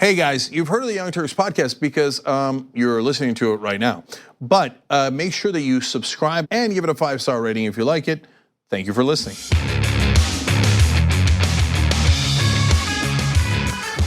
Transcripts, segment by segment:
Hey guys, you've heard of the Young Turks podcast because you're listening to it right now. But make sure that you subscribe and give it a 5-star rating if you like it. Thank you for listening.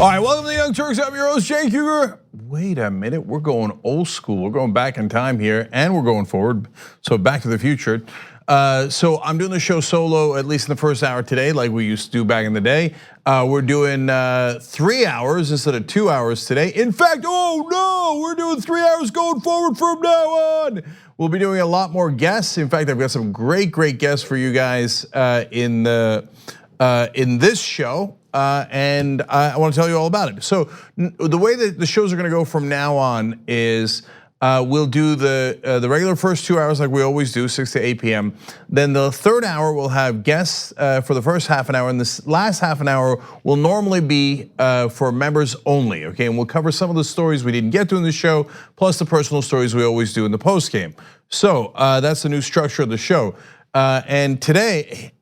All right, welcome to the Young Turks. I'm your host, Jake Huger. Wait a minute, we're going old school. We're going back in time here and we're going forward. So back to the future. So I'm doing the show solo, at least in the first hour today, like we used to do back in the day. We're doing 3 hours instead of 2 hours today. In fact, oh no, we're doing 3 hours going forward from now on. We'll be doing a lot more guests. In fact, I've got some great guests for you guys in this show. And I want to tell you all about it. So the way that the shows are going to go from now on is we'll do the regular first 2 hours like we always do, 6 to 8 p.m. Then the third hour we'll have guests for the first half an hour, and this last half an hour will normally be for members only. Okay, and we'll cover some of the stories we didn't get to in the show, plus the personal stories we always do in the post game. So that's the new structure of the show. And today,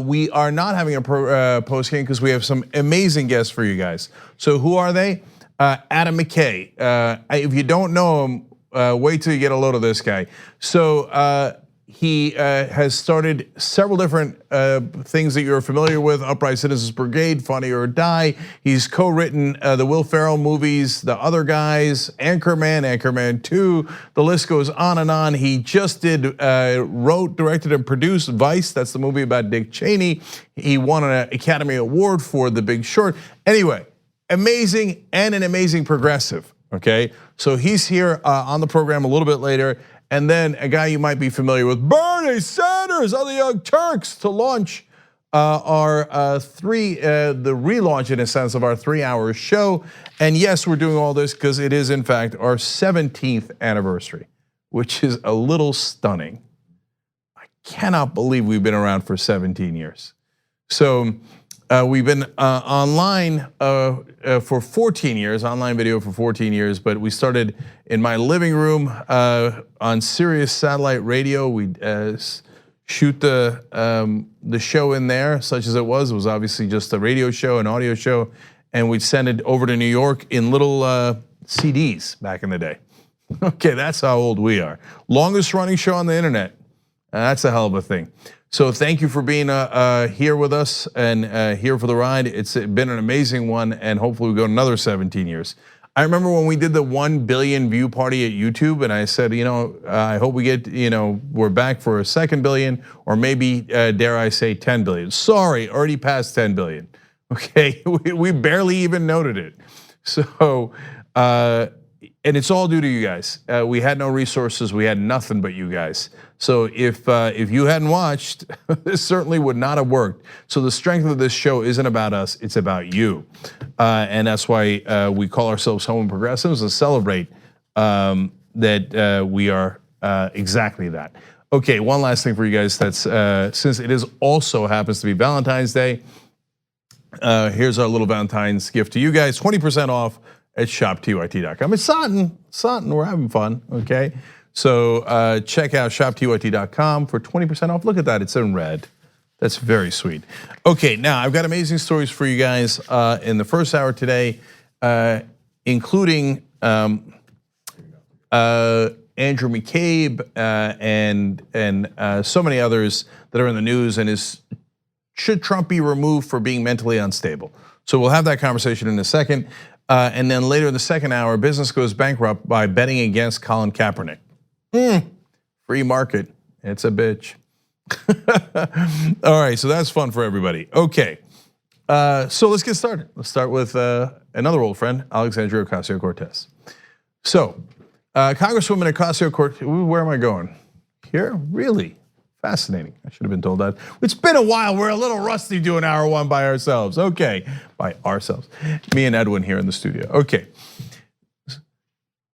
we are not having a post game because we have some amazing guests for you guys. So who are they? Adam McKay. If you don't know him, wait till you get a load of this guy. So he has started several different things that you're familiar with: Upright Citizens Brigade, Funny or Die. He's co-written the Will Ferrell movies, The Other Guys, Anchorman, Anchorman 2. The list goes on and on. He just wrote, directed, and produced Vice. That's the movie about Dick Cheney. He won an Academy Award for The Big Short. Anyway, amazing and an amazing progressive. Okay, so he's here on the program a little bit later. And then a guy you might be familiar with, Bernie Sanders on the Young Turks, to launch our the relaunch in a sense of our 3 hour show. And yes, we're doing all this because it is in fact our 17th anniversary, which is a little stunning. I cannot believe we've been around for 17 years. So we've been online for 14 years, online video for 14 years, but we started in my living room on Sirius satellite radio. We'd shoot the show in there, such as it was. It was obviously just a radio show, an audio show, and we'd send it over to New York in little CDs back in the day. Okay, that's how old we are. Longest running show on the internet. That's a hell of a thing. So thank you for being here with us and here for the ride. It's been an amazing one, and hopefully we go another 17 years. I remember when we did the 1 billion view party at YouTube, and I said, I hope we get, we're back for a second billion, or maybe, dare I say, 10 billion. Sorry, already passed 10 billion. Okay, we barely even noted it. So, and it's all due to you guys. We had no resources, we had nothing but you guys. So if you hadn't watched, this certainly would not have worked. So the strength of this show isn't about us, it's about you. And that's why we call ourselves Home Progressives and celebrate that we are exactly that. Okay, one last thing for you guys. That's since it is also happens to be Valentine's Day, here's our little Valentine's gift to you guys, 20% off at shoptyt.com. It's Sutton, we're having fun, okay? So check out shoptyt.com for 20% off. Look at that, it's in red. That's very sweet. Okay, now I've got amazing stories for you guys in the first hour today, including Andrew McCabe and so many others that are in the news. And should Trump be removed for being mentally unstable? So we'll have that conversation in a second. And then later in the second hour, business goes bankrupt by betting against Colin Kaepernick. Free market, it's a bitch. All right, so that's fun for everybody. Okay, so let's get started. Let's start with another old friend, Alexandria Ocasio-Cortez. So, Congresswoman Ocasio-Cortez, where am I going? Here, really? Fascinating, I should have been told that. It's been a while, we're a little rusty doing hour one by ourselves. Okay, by ourselves. Me and Edwin here in the studio, okay.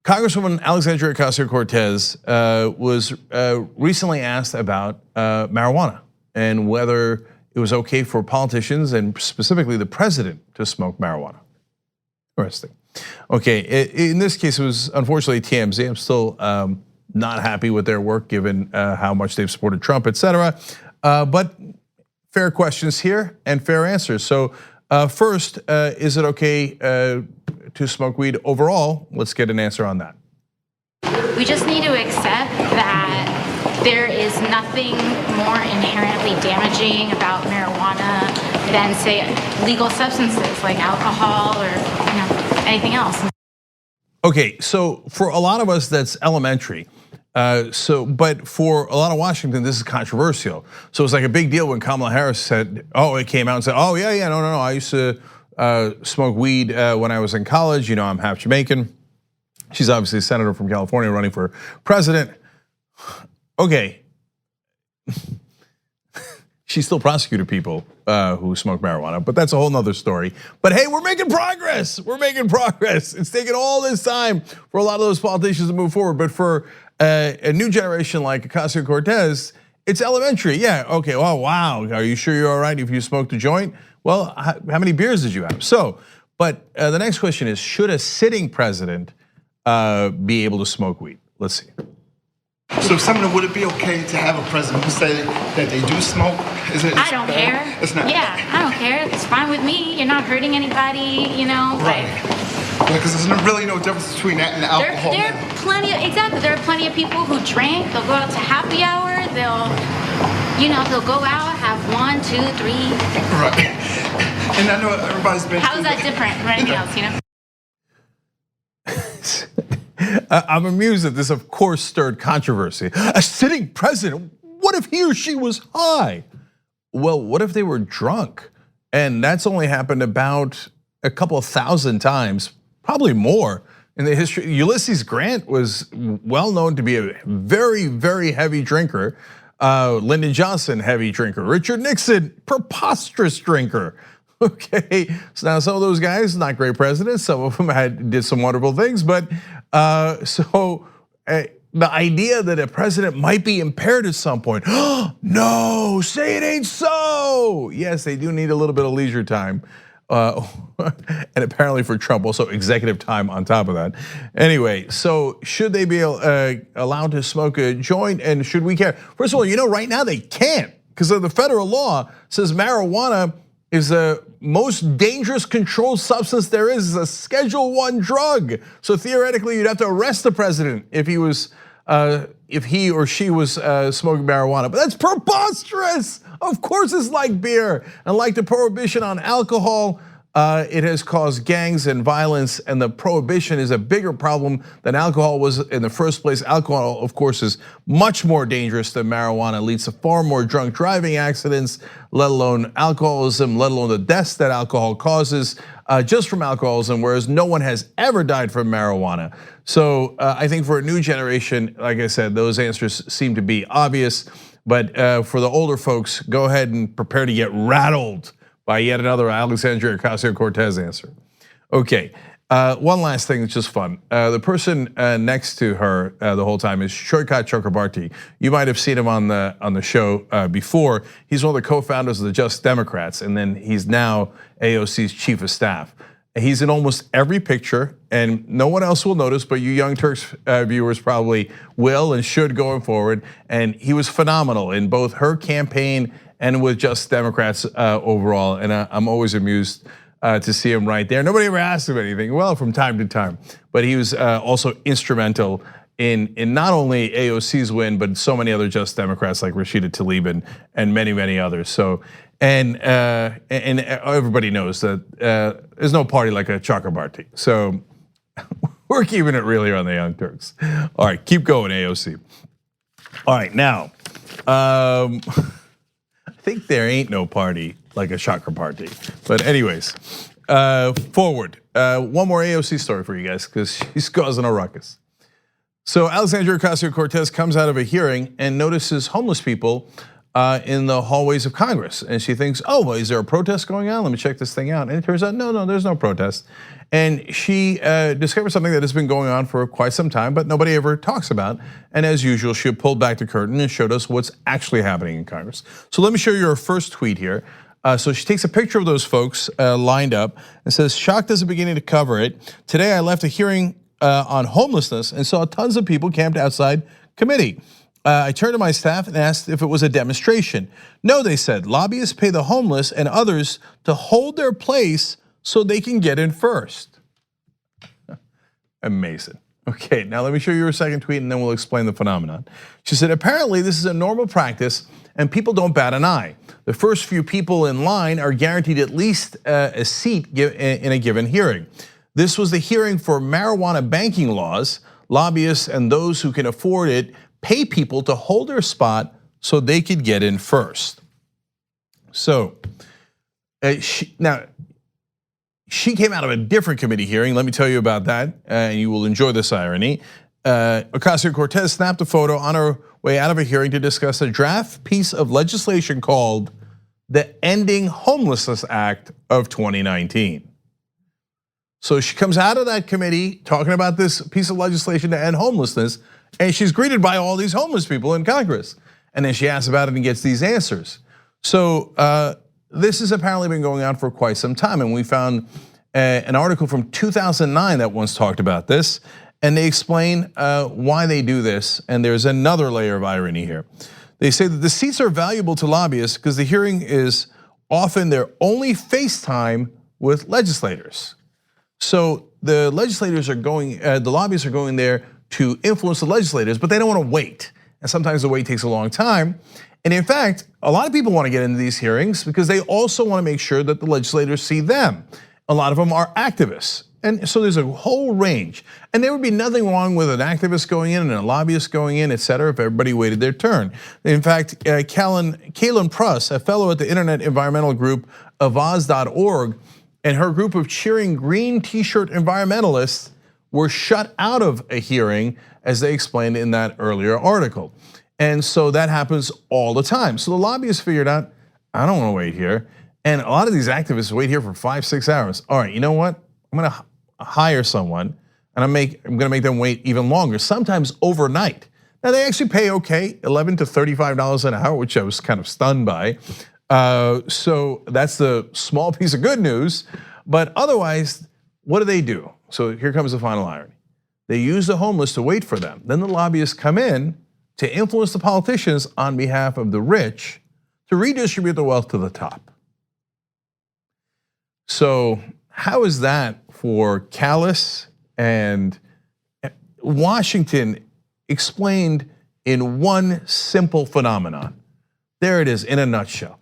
Congresswoman Alexandria Ocasio-Cortez was recently asked about marijuana and whether it was okay for politicians and specifically the president to smoke marijuana. Interesting. Okay, in this case, it was unfortunately TMZ. I'm still not happy with their work given how much they've supported Trump, etc. But fair questions here and fair answers. So First, is it okay to smoke weed overall? Let's get an answer on that. We just need to accept that there is nothing more inherently damaging about marijuana than, say, legal substances like alcohol or anything else. Okay, so for a lot of us, that's elementary. But for a lot of Washington, this is controversial. So it's like a big deal when Kamala Harris said, it came out and said, no, I used to smoke weed when I was in college. I'm half Jamaican. She's obviously a senator from California running for president. Okay. She still prosecuted people who smoke marijuana, but that's a whole nother story. But hey, we're making progress. We're making progress. It's taken all this time for a lot of those politicians to move forward. But for a new generation like Ocasio-Cortez, it's elementary. Yeah, okay, well, wow. Are you sure you're all right if you smoked a joint? Well, how many beers did you have? But the next question is, should a sitting president be able to smoke weed? Let's see. So, would it be okay to have a president who say that they do smoke? I don't care. It's not. Yeah, I don't care. It's fine with me. You're not hurting anybody, Right. Because there's really no difference between that and alcohol. There are plenty of people who drink. They'll go out to happy hour. They'll go out, have 1, 2, 3. Right. And I know everybody's been. How is that different from anything else? I'm amused that this, of course, stirred controversy. A sitting president, what if he or she was high? Well, what if they were drunk? And that's only happened about a couple of thousand times, probably more in the history. Ulysses Grant was well known to be a very, very heavy drinker. Lyndon Johnson, heavy drinker. Richard Nixon, preposterous drinker. Okay, so now some of those guys, not great presidents. Some of them did some wonderful things, but the idea that a president might be impaired at some point, no, say it ain't so. Yes, they do need a little bit of leisure time. And apparently for Trump, also executive time on top of that. Anyway, so should they be allowed to smoke a joint, and should we care? First of all, right now they can't, because the federal law says marijuana is the most dangerous controlled substance there is. It's a Schedule I drug. So theoretically, you'd have to arrest the president if he or she was smoking marijuana. But that's preposterous. Of course it's like beer. And like the prohibition on alcohol, it has caused gangs and violence, and the prohibition is a bigger problem than alcohol was in the first place. Alcohol, of course, is much more dangerous than marijuana. It leads to far more drunk driving accidents, let alone alcoholism, let alone the deaths that alcohol causes just from alcoholism, whereas no one has ever died from marijuana. So I think for a new generation, like I said, those answers seem to be obvious. But for the older folks, go ahead and prepare to get rattled by yet another Alexandria Ocasio-Cortez answer. Okay, one last thing that's just fun. The person next to her the whole time is Shoykat Chakrabarti. You might have seen him on the show before. He's one of the co-founders of the Just Democrats, and then he's now AOC's chief of staff. He's in almost every picture, and no one else will notice, but you Young Turks viewers probably will and should going forward. And he was phenomenal in both her campaign and with Just Democrats overall. And I'm always amused to see him right there. Nobody ever asked him anything, well, from time to time. But he was also instrumental in not only AOC's win, but so many other Just Democrats like Rashida Tlaib and many, many others. So, and everybody knows that there's no party like a Chakrabarti. So we're keeping it really on the Young Turks. All right, keep going, AOC. All right, now, I think there ain't no party like a Chakrabarti. But anyways, forward. One more AOC story for you guys, because she's causing a ruckus. So Alexandria Ocasio-Cortez comes out of a hearing and notices homeless people in the hallways of Congress. And she thinks, oh, well, is there a protest going on? Let me check this thing out. And it turns out, no, there's no protest. And she discovered something that has been going on for quite some time, but nobody ever talks about. And as usual, she pulled back the curtain and showed us what's actually happening in Congress. So let me show you her first tweet here. So she takes a picture of those folks lined up and says, shocked as a beginning to cover it. Today I left a hearing on homelessness and saw tons of people camped outside committee. I turned to my staff and asked if it was a demonstration. No, they said, lobbyists pay the homeless and others to hold their place so they can get in first. Amazing. Okay, now let me show you her second tweet and then we'll explain the phenomenon. She said, apparently this is a normal practice and people don't bat an eye. The first few people in line are guaranteed at least a seat in a given hearing. This was the hearing for marijuana banking laws. Lobbyists and those who can afford it pay people to hold their spot so they could get in first. So, she came out of a different committee hearing. Let me tell you about that, and you will enjoy this irony. Ocasio-Cortez snapped a photo on her way out of a hearing to discuss a draft piece of legislation called the Ending Homelessness Act of 2019. So she comes out of that committee talking about this piece of legislation to end homelessness, and she's greeted by all these homeless people in Congress. And then she asks about it and gets these answers. So this has apparently been going on for quite some time, and we found an article from 2009 that once talked about this, and they explain why they do this, and there's another layer of irony here. They say that the seats are valuable to lobbyists because the hearing is often their only face time with legislators. So the legislators are going, the lobbyists are going there to influence the legislators, but they don't want to wait. And sometimes the wait takes a long time. And in fact, a lot of people want to get into these hearings because they also want to make sure that the legislators see them. A lot of them are activists. And so there's a whole range. And there would be nothing wrong with an activist going in and a lobbyist going in, et cetera, if everybody waited their turn. In fact, Kaylin Pruss, a fellow at the internet environmental group Avaz.org, and her group of cheering green t-shirt environmentalists were shut out of a hearing, as they explained in that earlier article. And so that happens all the time. So the lobbyists figured out, I don't want to wait here. And a lot of these activists wait here for 5-6 hours. All right, you know what? I'm gonna hire someone and I'm gonna make them wait even longer, sometimes overnight. Now they actually pay okay, $11 to $35 an hour, which I was kind of stunned by. So that's the small piece of good news. But otherwise, what do? So here comes the final irony. They use the homeless to wait for them. Then the lobbyists come in to influence the politicians on behalf of the rich to redistribute the wealth to the top. So how is that for callous and Washington explained in one simple phenomenon? There it is in a nutshell.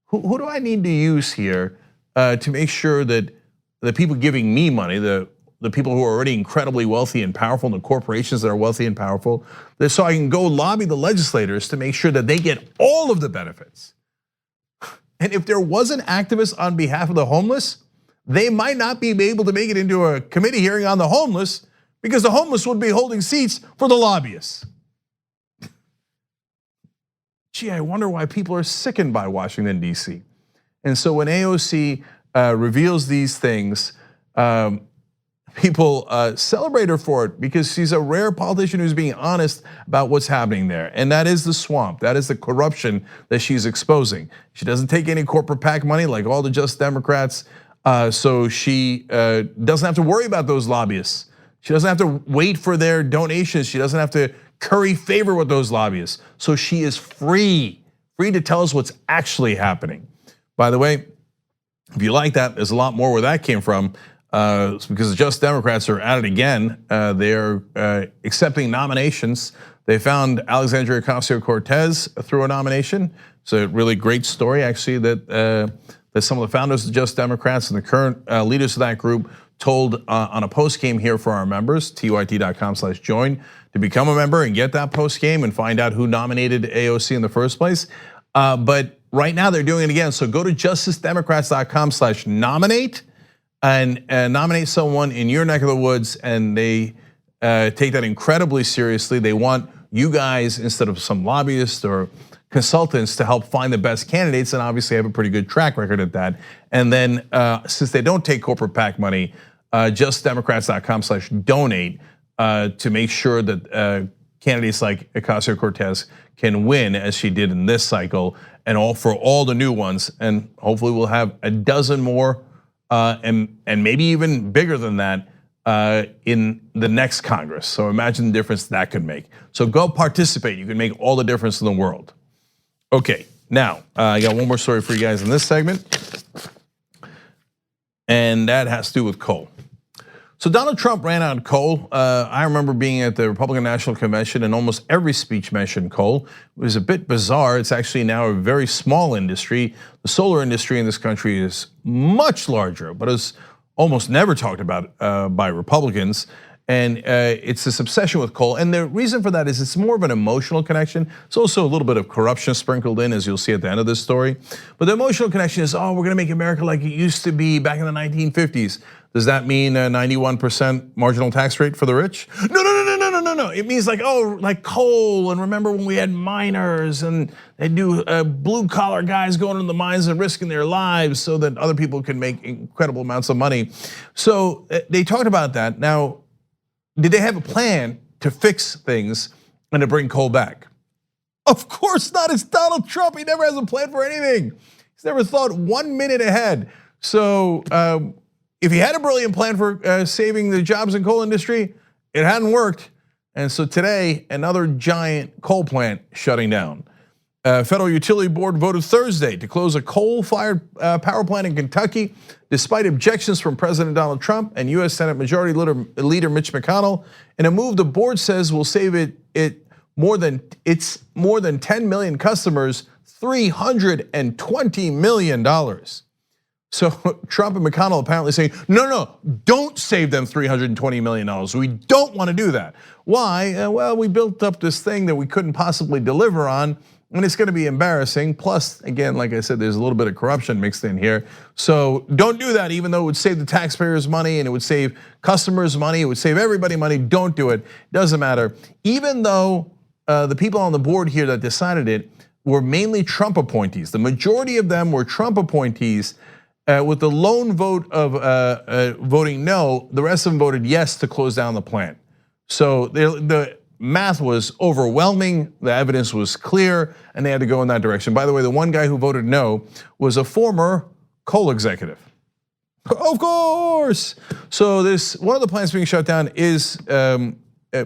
Who do I need to use here to make sure that the people giving me money, the people who are already incredibly wealthy and powerful, and the corporations that are wealthy and powerful, so I can go lobby the legislators to make sure that they get all of the benefits. And if there wasn't activists on behalf of the homeless, they might not be able to make it into a committee hearing on the homeless because the homeless would be holding seats for the lobbyists. Gee, I wonder why people are sickened by Washington, D.C. And so when AOC reveals these things, people celebrate her for it because she's a rare politician who's being honest about what's happening there. And that is the swamp, that is the corruption that she's exposing. She doesn't take any corporate PAC money like all the Just Democrats, so she doesn't have to worry about those lobbyists. She doesn't have to wait for their donations. She doesn't have to curry favor with those lobbyists. So she is free to tell us what's actually happening. By the way, if you like that, there's a lot more where that came from. It's because the Just Democrats are at it again. They're accepting nominations. They found Alexandria Ocasio-Cortez through a nomination. It's a really great story, actually, that some of the founders of the Just Democrats and the current leaders of that group told on a post game here for our members, tyt.com/join, to become a member and get that post game and find out who nominated AOC in the first place. But right now they're doing it again. So go to justicedemocrats.com/nominate and nominate someone in your neck of the woods, and they take that incredibly seriously. They want you guys, instead of some lobbyists or consultants, to help find the best candidates, and obviously have a pretty good track record at that. And then since they don't take corporate PAC money, justdemocrats.com/donate to make sure that candidates like Ocasio-Cortez can win, as she did in this cycle, and for all the new ones. And hopefully we'll have a dozen more, and maybe even bigger than that, in the next Congress. So imagine the difference that could make. So go participate. You can make all the difference in the world. Okay, now I got one more story for you guys in this segment, and that has to do with coal. So Donald Trump ran out of coal. I remember being at the Republican National Convention and almost every speech mentioned coal. It was a bit bizarre. It's actually now a very small industry. The solar industry in this country is much larger, but it's almost never talked about by Republicans. And it's this obsession with coal. And the reason for that is it's more of an emotional connection. It's also a little bit of corruption sprinkled in, as you'll see at the end of this story. But the emotional connection is, oh, we're gonna make America like it used to be back in the 1950s. Does that mean a 91% marginal tax rate for the rich? No. It means like, oh, like coal. And remember when we had miners and they do blue collar guys going into the mines and risking their lives so that other people can make incredible amounts of money. So they talked about that. Now, did they have a plan to fix things and to bring coal back? Of course not. It's Donald Trump. He never has a plan for anything. He's never thought 1 minute ahead. So if he had a brilliant plan for saving the jobs in coal industry, it hadn't worked. And so today, another giant coal plant shutting down. Federal Utility Board voted Thursday to close a coal-fired power plant in Kentucky, despite objections from President Donald Trump and US Senate Majority Leader Mitch McConnell. In a move the board says will save its more than 10 million customers $320 million. So Trump and McConnell apparently saying, no, don't save them $320 million. We don't want to do that. Why? Well, we built up this thing that we couldn't possibly deliver on, and it's going to be embarrassing. Plus, again, like I said, there's a little bit of corruption mixed in here. So don't do that, even though it would save the taxpayers money and it would save customers money, it would save everybody money. Don't do it. Doesn't matter. Even though the people on the board here that decided it were mainly Trump appointees. The majority of them were Trump appointees. With the lone vote of voting no, the rest of them voted yes to close down the plant. So the math was overwhelming, the evidence was clear, and they had to go in that direction. By the way, the one guy who voted no was a former coal executive. Of course. So one of the plants being shut down is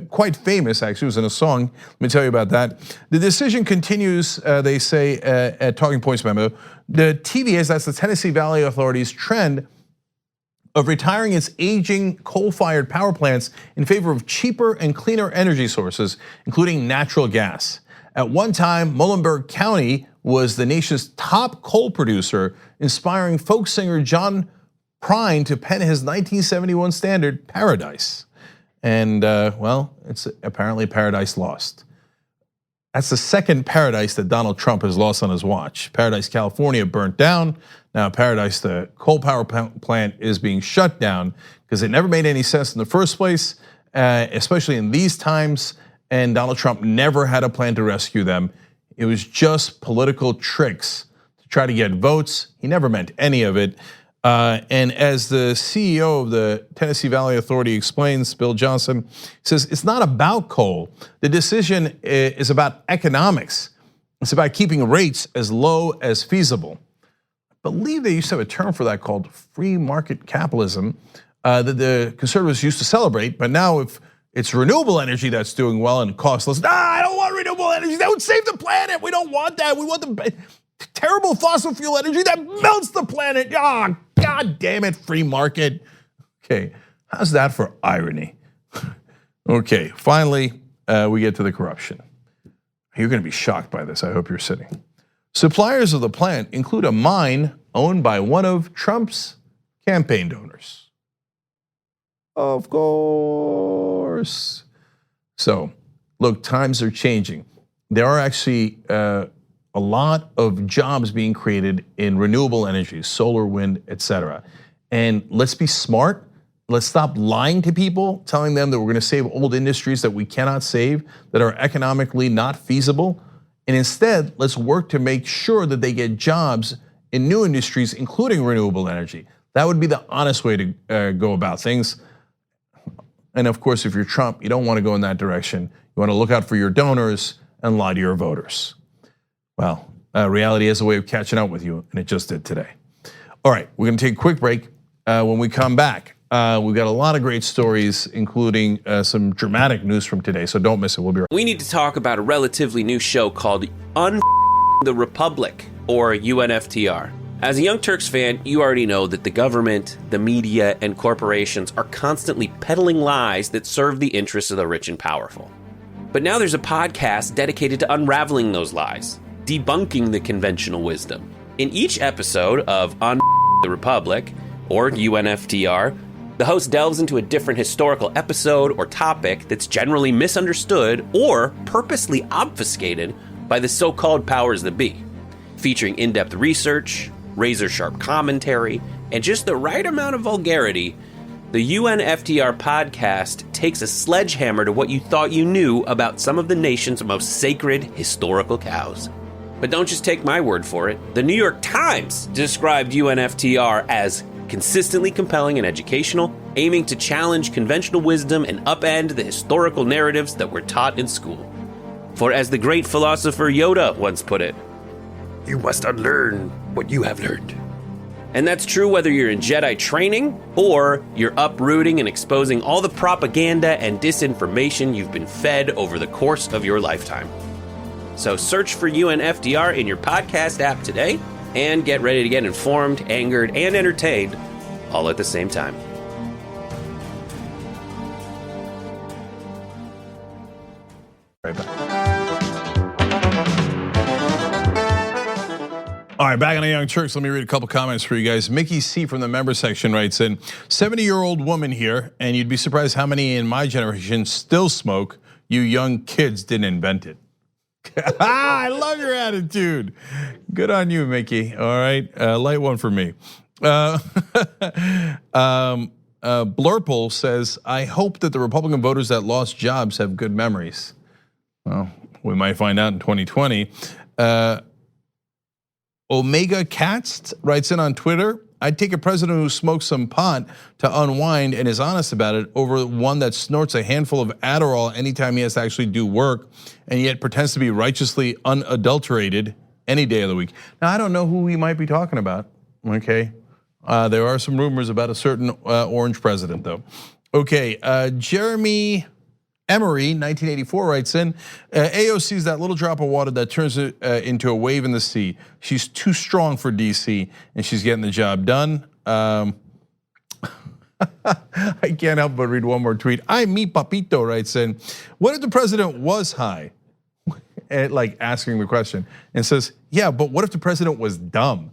quite famous, actually. It was in a song. Let me tell you about that. The decision continues, they say at Talking Points memo. The TVA's, that's the Tennessee Valley Authority's trend of retiring its aging coal-fired power plants in favor of cheaper and cleaner energy sources, including natural gas. At one time, Muhlenberg County was the nation's top coal producer, inspiring folk singer John Prine to pen his 1971 standard, Paradise. And well, it's apparently Paradise Lost. That's the second Paradise that Donald Trump has lost on his watch. Paradise, California burnt down. Now Paradise, the coal power plant, is being shut down because it never made any sense in the first place, especially in these times. And Donald Trump never had a plan to rescue them. It was just political tricks to try to get votes. He never meant any of it. And as the CEO of the Tennessee Valley Authority explains, Bill Johnson, says it's not about coal. The decision is about economics. It's about keeping rates as low as feasible. I believe they used to have a term for that called free market capitalism that the conservatives used to celebrate. But now if it's renewable energy that's doing well and costless, I don't want renewable energy. That would save the planet. We don't want that. We want the terrible fossil fuel energy that melts the planet. Oh, God damn it, free market. Okay, how's that for irony? Okay, finally, we get to the corruption. You're gonna be shocked by this, I hope you're sitting. Suppliers of the plant include a mine owned by one of Trump's campaign donors. Of course. So, look, times are changing. There are actually a lot of jobs being created in renewable energy, solar, wind, etc. And let's be smart. Let's stop lying to people, telling them that we're gonna save old industries that we cannot save, that are economically not feasible. And instead, let's work to make sure that they get jobs in new industries, including renewable energy. That would be the honest way to go about things. And of course, if you're Trump, you don't wanna go in that direction. You wanna look out for your donors and lie to your voters. Well, reality has a way of catching up with you, and it just did today. All right, we're gonna take a quick break. When we come back, We've got a lot of great stories, including some dramatic news from today, so don't miss it. We'll be right back. We need to talk about a relatively new show called the Republic, or UNFTR. As a Young Turks fan, you already know that the government, the media, and corporations are constantly peddling lies that serve the interests of the rich and powerful. But now there's a podcast dedicated to unraveling those lies, debunking the conventional wisdom. In each episode of the Republic, or UNFTR, the host delves into a different historical episode or topic that's generally misunderstood or purposely obfuscated by the so-called powers that be, featuring in-depth research, razor-sharp commentary, and just the right amount of vulgarity. The UNFTR podcast takes a sledgehammer to what you thought you knew about some of the nation's most sacred historical cows. But don't just take my word for it. The New York Times described UNFTR as consistently compelling and educational, aiming to challenge conventional wisdom and upend the historical narratives that were taught in school. For as the great philosopher Yoda once put it, you must unlearn what you have learned. And that's true whether you're in Jedi training or you're uprooting and exposing all the propaganda and disinformation you've been fed over the course of your lifetime. So search for UNFTR in your podcast app today and get ready to get informed, angered, and entertained all at the same time. Right back. All right, back on the Young Turks, let me read a couple comments for you guys. Mickey C from the member section writes in, 70-year-old woman here, and you'd be surprised how many in my generation still smoke. You young kids didn't invent it. I love your attitude. Good on you, Mickey. All right, light one for me. Blurple says, I hope that the Republican voters that lost jobs have good memories. Well, we might find out in 2020. Omega Cats writes in on Twitter, I'd take a president who smokes some pot to unwind and is honest about it over one that snorts a handful of Adderall anytime he has to actually do work and yet pretends to be righteously unadulterated any day of the week. Now, I don't know who he might be talking about, okay? There are some rumors about a certain orange president though. Okay, Jeremy Emery, 1984, writes in, AOC is that little drop of water that turns it into a wave in the sea. She's too strong for DC, and she's getting the job done. I can't help but read one more tweet. Mi Papito writes in, what if the president was high? Like asking the question, and says, yeah, but what if the president was dumb?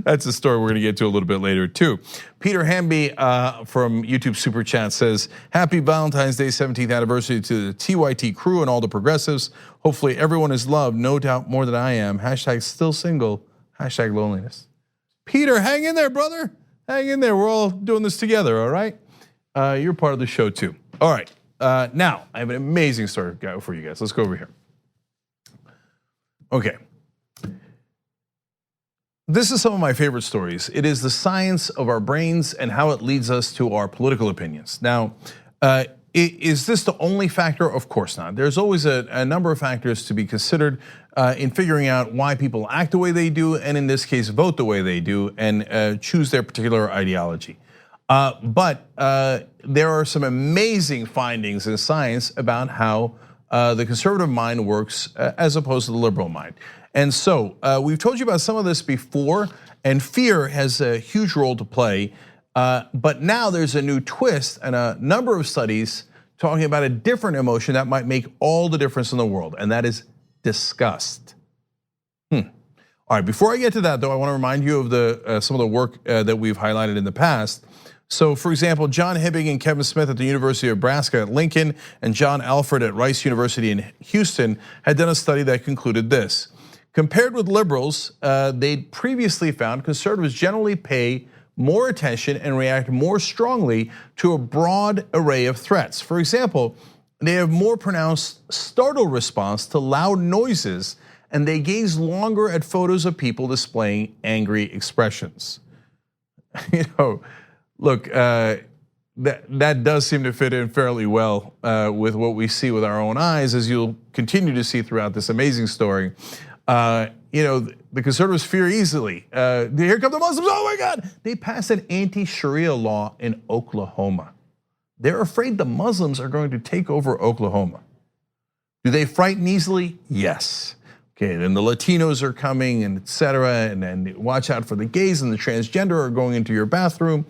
That's a story we're gonna get to a little bit later too. Peter Hamby from YouTube Super Chat says, happy Valentine's Day 17th anniversary to the TYT crew and all the progressives. Hopefully everyone is loved, no doubt more than I am. Hashtag still single, hashtag loneliness. Peter, hang in there, brother. Hang in there, we're all doing this together, all right? You're part of the show too. All right, now I have an amazing story for you guys. Let's go over here. Okay. This is some of my favorite stories. It is the science of our brains and how it leads us to our political opinions. Now, is this the only factor? Of course not. There's always a number of factors to be considered in figuring out why people act the way they do, and in this case, vote the way they do, and choose their particular ideology. But there are some amazing findings in science about how the conservative mind works as opposed to the liberal mind. And so we've told you about some of this before, and fear has a huge role to play. But now there's a new twist and a number of studies talking about a different emotion that might make all the difference in the world, and that is disgust. All right, before I get to that though, I wanna remind you of some of the work that we've highlighted in the past. So for example, John Hibbing and Kevin Smith at the University of Nebraska at Lincoln and John Alford at Rice University in Houston had done a study that concluded this. Compared with liberals, they'd previously found conservatives generally pay more attention and react more strongly to a broad array of threats. For example, they have more pronounced startle response to loud noises, and they gaze longer at photos of people displaying angry expressions. You know, look, that does seem to fit in fairly well with what we see with our own eyes, as you'll continue to see throughout this amazing story. The conservatives fear easily. Here come the Muslims, oh my God. They passed an anti-Sharia law in Oklahoma. They're afraid the Muslims are going to take over Oklahoma. Do they frighten easily? Yes. Okay, then the Latinos are coming and et cetera, and watch out for the gays and the transgender are going into your bathroom.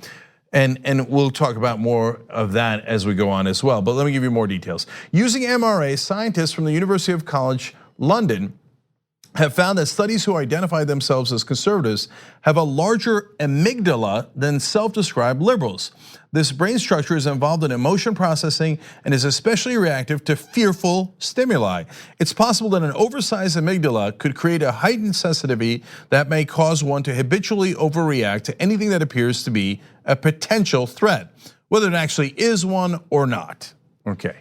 And we'll talk about more of that as we go on as well. But let me give you more details. Using MRA, scientists from the University of College London have found that studies who identify themselves as conservatives have a larger amygdala than self-described liberals. This brain structure is involved in emotion processing and is especially reactive to fearful stimuli. It's possible that an oversized amygdala could create a heightened sensitivity that may cause one to habitually overreact to anything that appears to be a potential threat, whether it actually is one or not. Okay,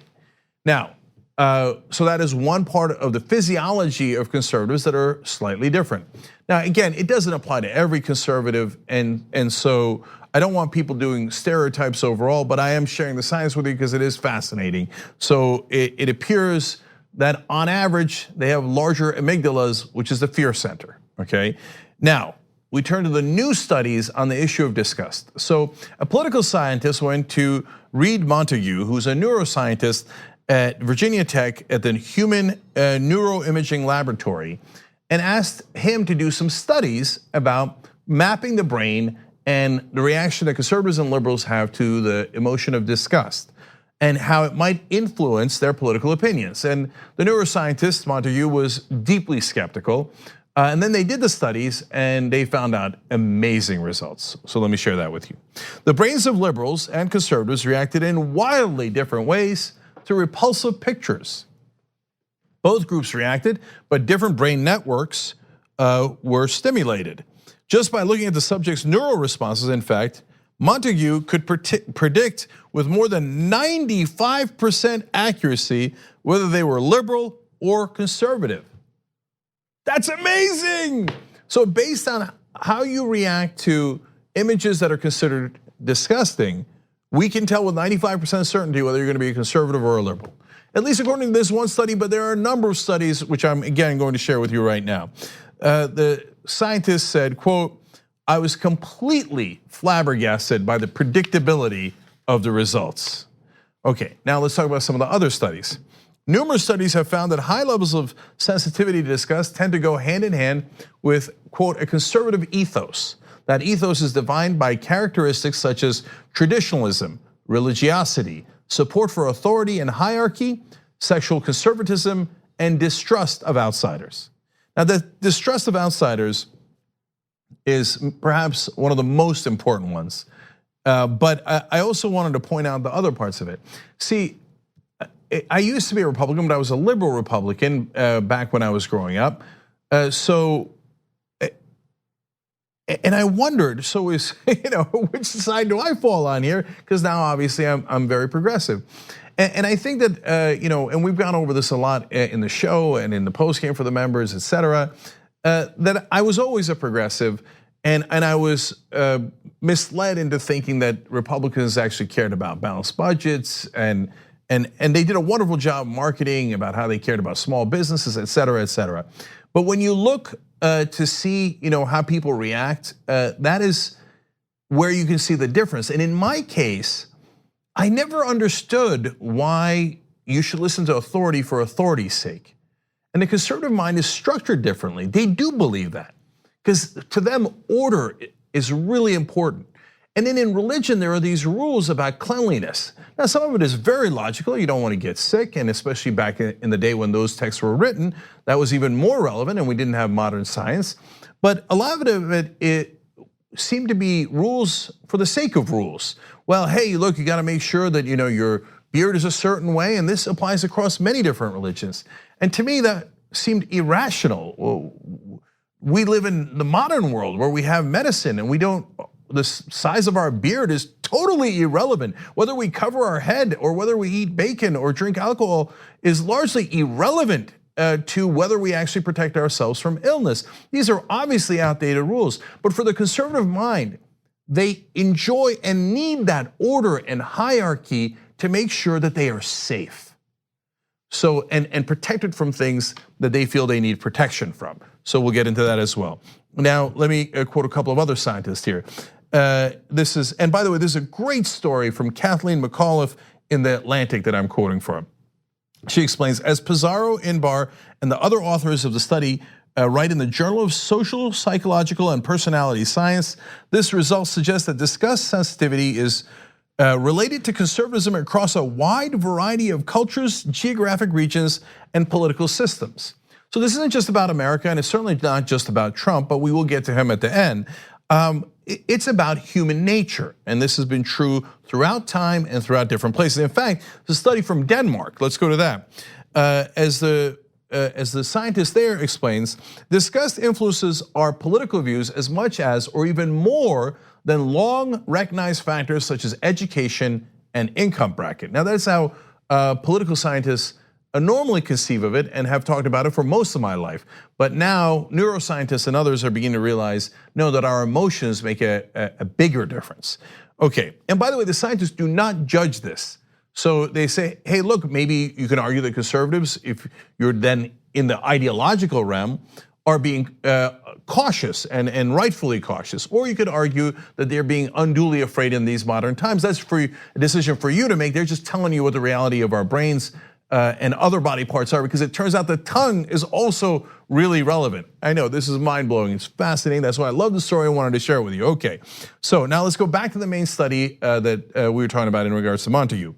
now, so that is one part of the physiology of conservatives that are slightly different. Now, again, it doesn't apply to every conservative, and so I don't want people doing stereotypes overall, but I am sharing the science with you because it is fascinating. So it appears that on average, they have larger amygdalas, which is the fear center, okay? Now, we turn to the new studies on the issue of disgust. So a political scientist went to Reed Montague, who's a neuroscientist at Virginia Tech at the Human Neuroimaging Laboratory, and asked him to do some studies about mapping the brain and the reaction that conservatives and liberals have to the emotion of disgust and how it might influence their political opinions. And the neuroscientist Montague was deeply skeptical. And then they did the studies and they found out amazing results. So let me share that with you. The brains of liberals and conservatives reacted in wildly different ways to repulsive pictures. Both groups reacted, but different brain networks were stimulated. Just by looking at the subject's neural responses, in fact, Montague could predict with more than 95% accuracy whether they were liberal or conservative. That's amazing. So based on how you react to images that are considered disgusting, we can tell with 95% certainty whether you're going to be a conservative or a liberal. At least according to this one study, but there are a number of studies which I'm again going to share with you right now. The scientist said, quote, "I was completely flabbergasted by the predictability of the results." Okay, now let's talk about some of the other studies. Numerous studies have found that high levels of sensitivity to disgust tend to go hand in hand with, quote, a conservative ethos. That ethos is defined by characteristics such as traditionalism, religiosity, support for authority and hierarchy, sexual conservatism, and distrust of outsiders. Now, the distrust of outsiders is perhaps one of the most important ones, but I also wanted to point out the other parts of it. See, I used to be a Republican, but I was a liberal Republican back when I was growing up. And I wondered, so is, which side do I fall on here? Because now obviously I'm very progressive. And I think that, and we've gone over this a lot in the show and in the postgame for the members, et cetera, that I was always a progressive and I was misled into thinking that Republicans actually cared about balanced budgets and they did a wonderful job marketing about how they cared about small businesses, et cetera, et cetera. But when you look to see, how people react, that is where you can see the difference. And in my case, I never understood why you should listen to authority for authority's sake. And the conservative mind is structured differently. They do believe that because to them, order is really important. And then in religion, there are these rules about cleanliness. Now, some of it is very logical. You don't want to get sick, and especially back in the day when those texts were written, that was even more relevant, and we didn't have modern science. But a lot of it seemed to be rules for the sake of rules. Well, hey, look, you got to make sure that your beard is a certain way, and this applies across many different religions. And to me, that seemed irrational. We live in the modern world where we have medicine, and we don't. The size of our beard is totally irrelevant. Whether we cover our head or whether we eat bacon or drink alcohol is largely irrelevant to whether we actually protect ourselves from illness. These are obviously outdated rules, but for the conservative mind, they enjoy and need that order and hierarchy to make sure that they are safe. So, and protected from things that they feel they need protection from. So we'll get into that as well. Now, let me quote a couple of other scientists here. This is, and by the way, this is a great story from Kathleen McAuliffe in The Atlantic that I'm quoting from. She explains, as Pizarro, Inbar, and the other authors of the study write in the Journal of Social, Psychological, and Personality Science, this result suggests that disgust sensitivity is related to conservatism across a wide variety of cultures, geographic regions, and political systems. So this isn't just about America, and it's certainly not just about Trump, but we will get to him at the end. It's about human nature, and this has been true throughout time and throughout different places. In fact, the study from Denmark, let's go to that. As the scientist there explains, disgust influences our political views as much as, or even more than long recognized factors such as education and income bracket. Now that's how political scientists normally conceive of it and have talked about it for most of my life. But now neuroscientists and others are beginning to realize, no, that our emotions make a bigger difference. Okay, and by the way, the scientists do not judge this. So they say, hey, look, maybe you can argue that conservatives, if you're then in the ideological realm, are being cautious and rightfully cautious. Or you could argue that they're being unduly afraid in these modern times. That's a decision for you to make. They're just telling you what the reality of our brains and other body parts are, because it turns out the tongue is also really relevant. I know, this is mind-blowing, it's fascinating. That's why I love the story, I wanted to share it with you. Okay, so now let's go back to the main study that we were talking about in regards to Montague.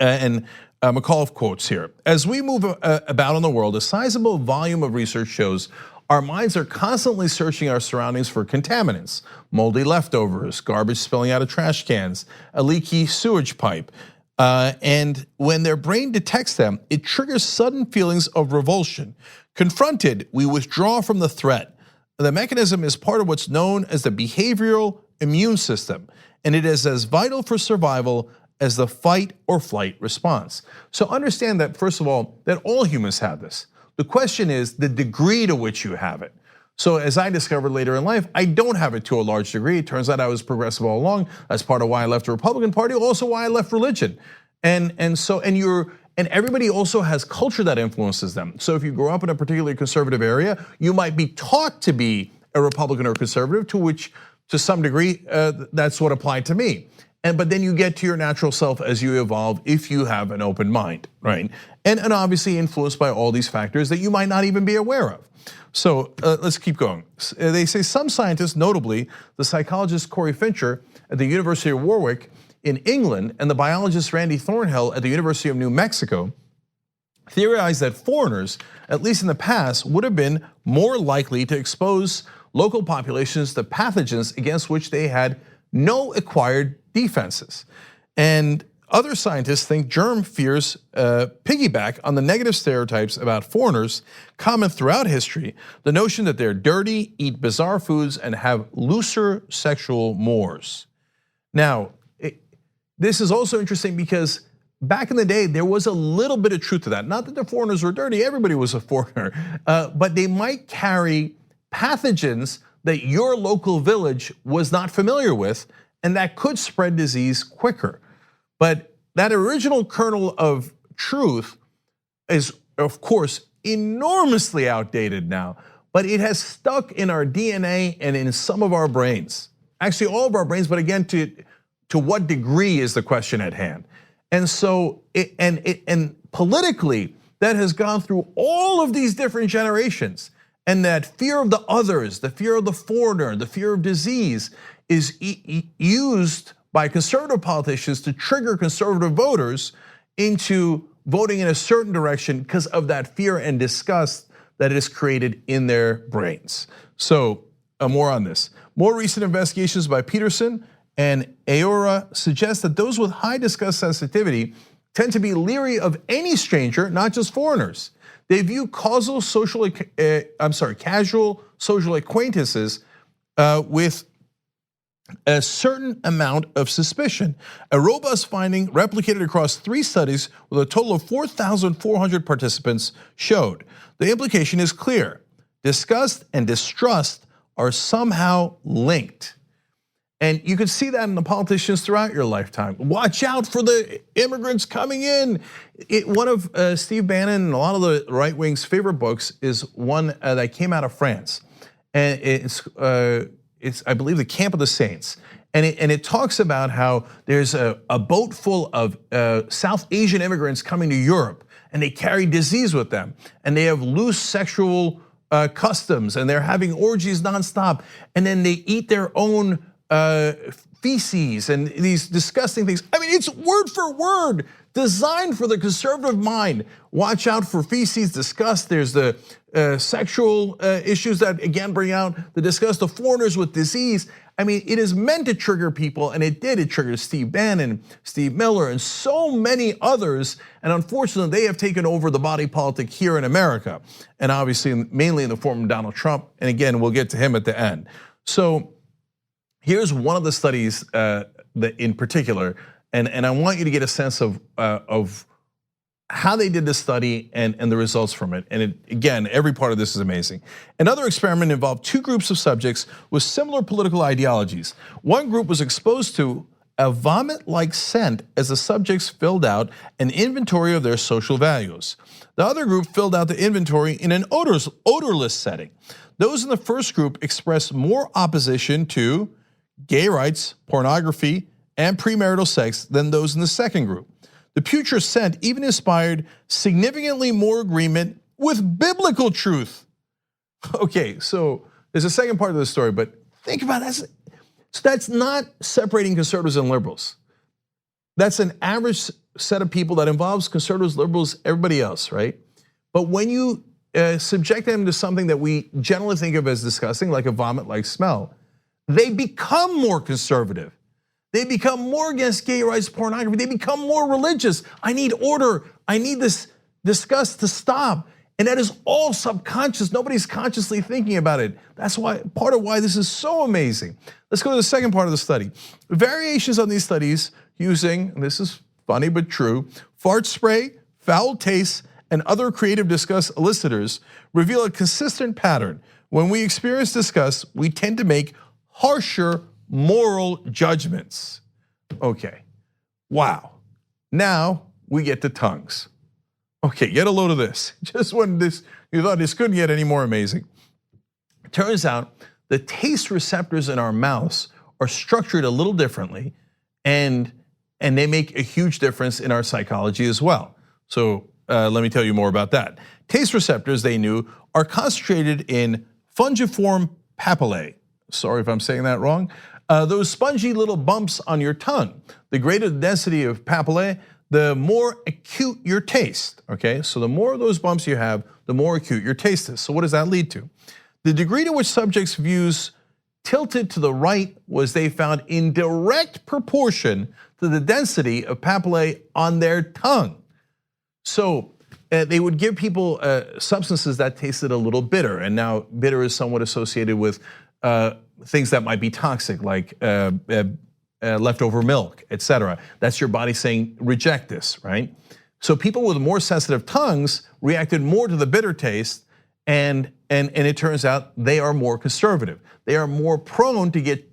And McAuliffe quotes here, as we move about in the world, a sizable volume of research shows our minds are constantly searching our surroundings for contaminants, moldy leftovers, garbage spilling out of trash cans, a leaky sewage pipe. And when their brain detects them, it triggers sudden feelings of revulsion. Confronted, we withdraw from the threat. The mechanism is part of what's known as the behavioral immune system, and it is as vital for survival as the fight or flight response. So understand that, first of all, that all humans have this. The question is the degree to which you have it. So as I discovered later in life, I don't have it to a large degree. It turns out I was progressive all along. That's part of why I left the Republican Party, also why I left religion. And everybody also has culture that influences them. So if you grow up in a particularly conservative area, you might be taught to be a Republican or conservative, to which, to some degree, that's what applied to me. But then you get to your natural self as you evolve if you have an open mind, right? And obviously influenced by all these factors that you might not even be aware of. So let's keep going. They say some scientists, notably the psychologist Corey Fincher at the University of Warwick in England and the biologist Randy Thornhill at the University of New Mexico, theorized that foreigners, at least in the past, would have been more likely to expose local populations to pathogens against which they had no acquired defenses. And other scientists think germ fears piggyback on the negative stereotypes about foreigners common throughout history, the notion that they're dirty, eat bizarre foods, and have looser sexual mores. Now, this is also interesting because back in the day, there was a little bit of truth to that. Not that the foreigners were dirty, everybody was a foreigner, but they might carry pathogens that your local village was not familiar with, and that could spread disease quicker. But that original kernel of truth is, of course, enormously outdated now, but it has stuck in our DNA and in some of our brains. Actually, all of our brains, but again, to what degree is the question at hand. And so, and politically, that has gone through all of these different generations. And that fear of the others, the fear of the foreigner, the fear of disease is used by conservative politicians to trigger conservative voters into voting in a certain direction because of that fear and disgust that is created in their brains. So more on this. More recent investigations by Peterson and Aora suggest that those with high disgust sensitivity tend to be leery of any stranger, not just foreigners. They view casual social acquaintances with a certain amount of suspicion. A robust finding replicated across 3 studies with a total of 4,400 participants showed. The implication is clear. Disgust and distrust are somehow linked. And you could see that in the politicians throughout your lifetime. Watch out for the immigrants coming in. One of Steve Bannon and a lot of the right wing's favorite books is one that came out of France, and it's I believe The Camp of the Saints, and it talks about how there's a boat full of South Asian immigrants coming to Europe, and they carry disease with them, and they have loose sexual customs, and they're having orgies nonstop, and then they eat their own feces and these disgusting things. I mean, it's word for word designed for the conservative mind. Watch out for feces, disgust. There's the sexual issues that again bring out the disgust of foreigners with disease. I mean, it is meant to trigger people, and it did. It triggered Steve Bannon, Steve Miller, and so many others. And unfortunately, they have taken over the body politic here in America, and obviously mainly in the form of Donald Trump. And again, we'll get to him at the end. So here's one of the studies that in particular, and I want you to get a sense of how they did this study and the results from it. And again, every part of this is amazing. Another experiment involved two groups of subjects with similar political ideologies. One group was exposed to a vomit-like scent as the subjects filled out an inventory of their social values. The other group filled out the inventory in an odorless setting. Those in the first group expressed more opposition to gay rights, pornography, and premarital sex than those in the second group. The putrid scent even inspired significantly more agreement with biblical truth. Okay, so there's a second part of the story, but think about that. So that's not separating conservatives and liberals. That's an average set of people that involves conservatives, liberals, everybody else, right? But when you subject them to something that we generally think of as disgusting, like a vomit-like smell, they become more conservative. They become more against gay rights, pornography. They become more religious. I need order. I need this disgust to stop. And that is all subconscious. Nobody's consciously thinking about it. That's why part of why this is so amazing. Let's go to the second part of the study. Variations on these studies using, and this is funny but true, fart spray, foul tastes, and other creative disgust elicitors reveal a consistent pattern. When we experience disgust, we tend to make harsher moral judgments. Okay, wow. Now we get to tongues. Okay, get a load of this. Just when you thought this couldn't get any more amazing. It turns out the taste receptors in our mouths are structured a little differently, and they make a huge difference in our psychology as well. So let me tell you more about that. Taste receptors, they knew, are concentrated in fungiform papillae. Sorry if I'm saying that wrong. Those spongy little bumps on your tongue. The greater the density of papillae, the more acute your taste, okay? So the more of those bumps you have, the more acute your taste is. So what does that lead to? The degree to which subjects' views tilted to the right was, they found, in direct proportion to the density of papillae on their tongue. So they would give people substances that tasted a little bitter, and now bitter is somewhat associated with things that might be toxic, like leftover milk, etc. That's your body saying, reject this, right? So people with more sensitive tongues reacted more to the bitter taste, and it turns out they are more conservative. They are more prone to get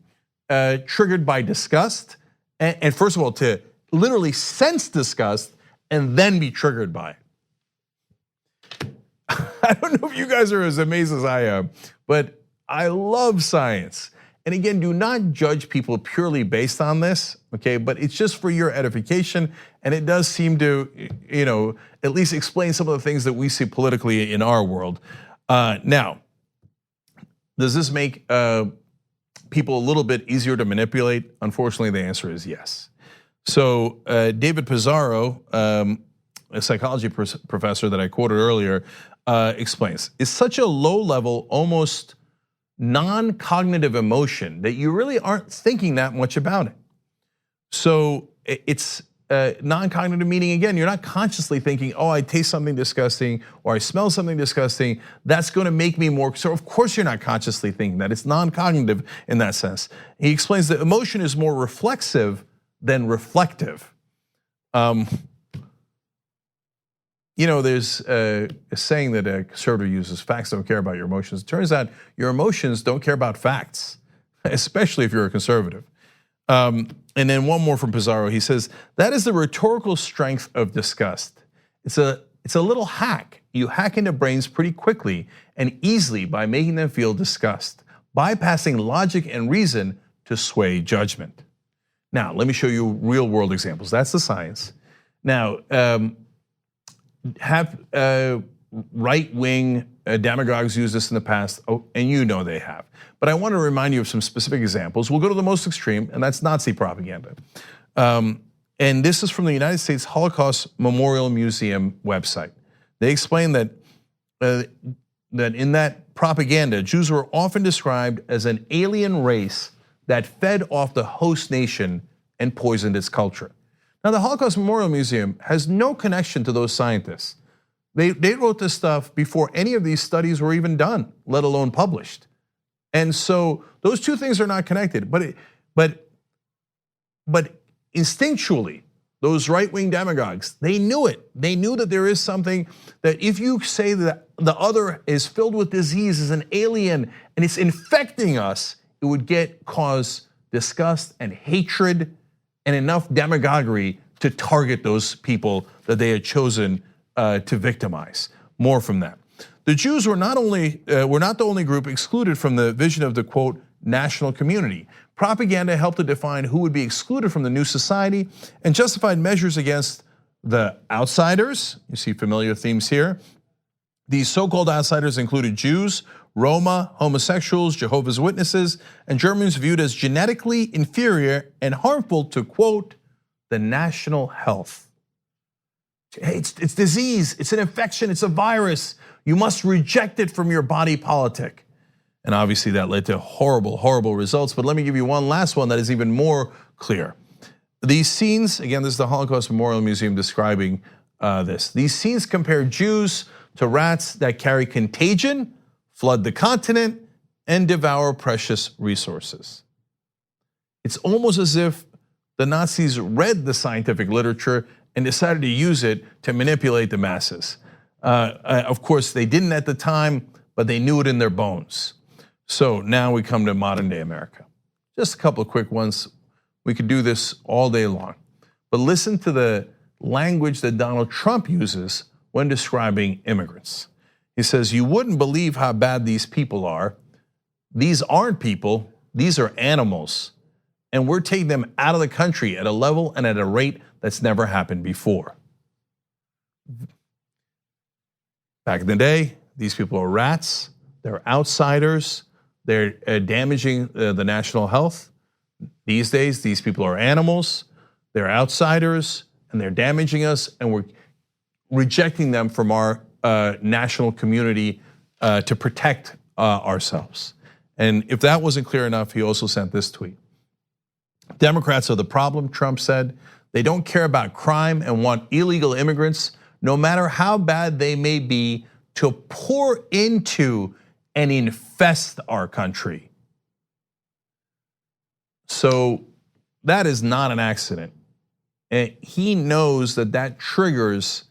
triggered by disgust, and first of all, to literally sense disgust and then be triggered by it. I don't know if you guys are as amazed as I am, but I love science. And again, do not judge people purely based on this, okay? But it's just for your edification, and it does seem to, at least explain some of the things that we see politically in our world. Now, does this make people a little bit easier to manipulate? Unfortunately, the answer is yes. So David Pizarro, a psychology professor that I quoted earlier, explains, it's such a low level, almost non-cognitive emotion that you really aren't thinking that much about it. So it's non-cognitive, meaning, again, you're not consciously thinking, oh, I taste something disgusting or I smell something disgusting, that's gonna make me more, so of course you're not consciously thinking that. It's non-cognitive in that sense. He explains that emotion is more reflexive than reflective. There's a saying that a conservative uses, facts don't care about your emotions. It turns out your emotions don't care about facts, especially if you're a conservative. And then one more from Pizarro. He says, that is the rhetorical strength of disgust. It's a little hack. You hack into brains pretty quickly and easily by making them feel disgust, bypassing logic and reason to sway judgment. Now, let me show you real world examples. That's the science. Now, have right-wing demagogues used this in the past, and you know they have. But I want to remind you of some specific examples. We'll go to the most extreme, and that's Nazi propaganda. And this is from the United States Holocaust Memorial Museum website. They explain that in that propaganda, Jews were often described as an alien race that fed off the host nation and poisoned its culture. Now, the Holocaust Memorial Museum has no connection to those scientists. They wrote this stuff before any of these studies were even done, let alone published. And so those two things are not connected. But instinctually, those right-wing demagogues, they knew it. They knew that there is something that if you say that the other is filled with disease, is an alien, and it's infecting us, it would cause disgust and hatred and enough demagoguery to target those people that they had chosen to victimize. More from that. The Jews were not the only group excluded from the vision of the quote national community. Propaganda helped to define who would be excluded from the new society and justified measures against the outsiders. You see familiar themes here. These so-called outsiders included Jews, Roma, homosexuals, Jehovah's Witnesses, and Germans viewed as genetically inferior and harmful to quote the national health. Hey, it's disease, it's an infection, it's a virus. You must reject it from your body politic. And obviously that led to horrible, horrible results. But let me give you one last one that is even more clear. These scenes, again, this is the Holocaust Memorial Museum describing this. These scenes compare Jews to rats that carry contagion, flood the continent, and devour precious resources. It's almost as if the Nazis read the scientific literature and decided to use it to manipulate the masses. Of course, they didn't at the time, but they knew it in their bones. So now we come to modern day America. Just a couple of quick ones. We could do this all day long. But listen to the language that Donald Trump uses when describing immigrants. He says, you wouldn't believe how bad these people are. These aren't people, these are animals. And we're taking them out of the country at a level and at a rate that's never happened before. Back in the day, these people are rats, they're outsiders, they're damaging the national health. These days, these people are animals, they're outsiders, and they're damaging us, and we're rejecting them from our national community to protect ourselves. And if that wasn't clear enough, he also sent this tweet. Democrats are the problem, Trump said. They don't care about crime and want illegal immigrants, no matter how bad they may be, to pour into and infest our country. So that is not an accident. And he knows that that triggers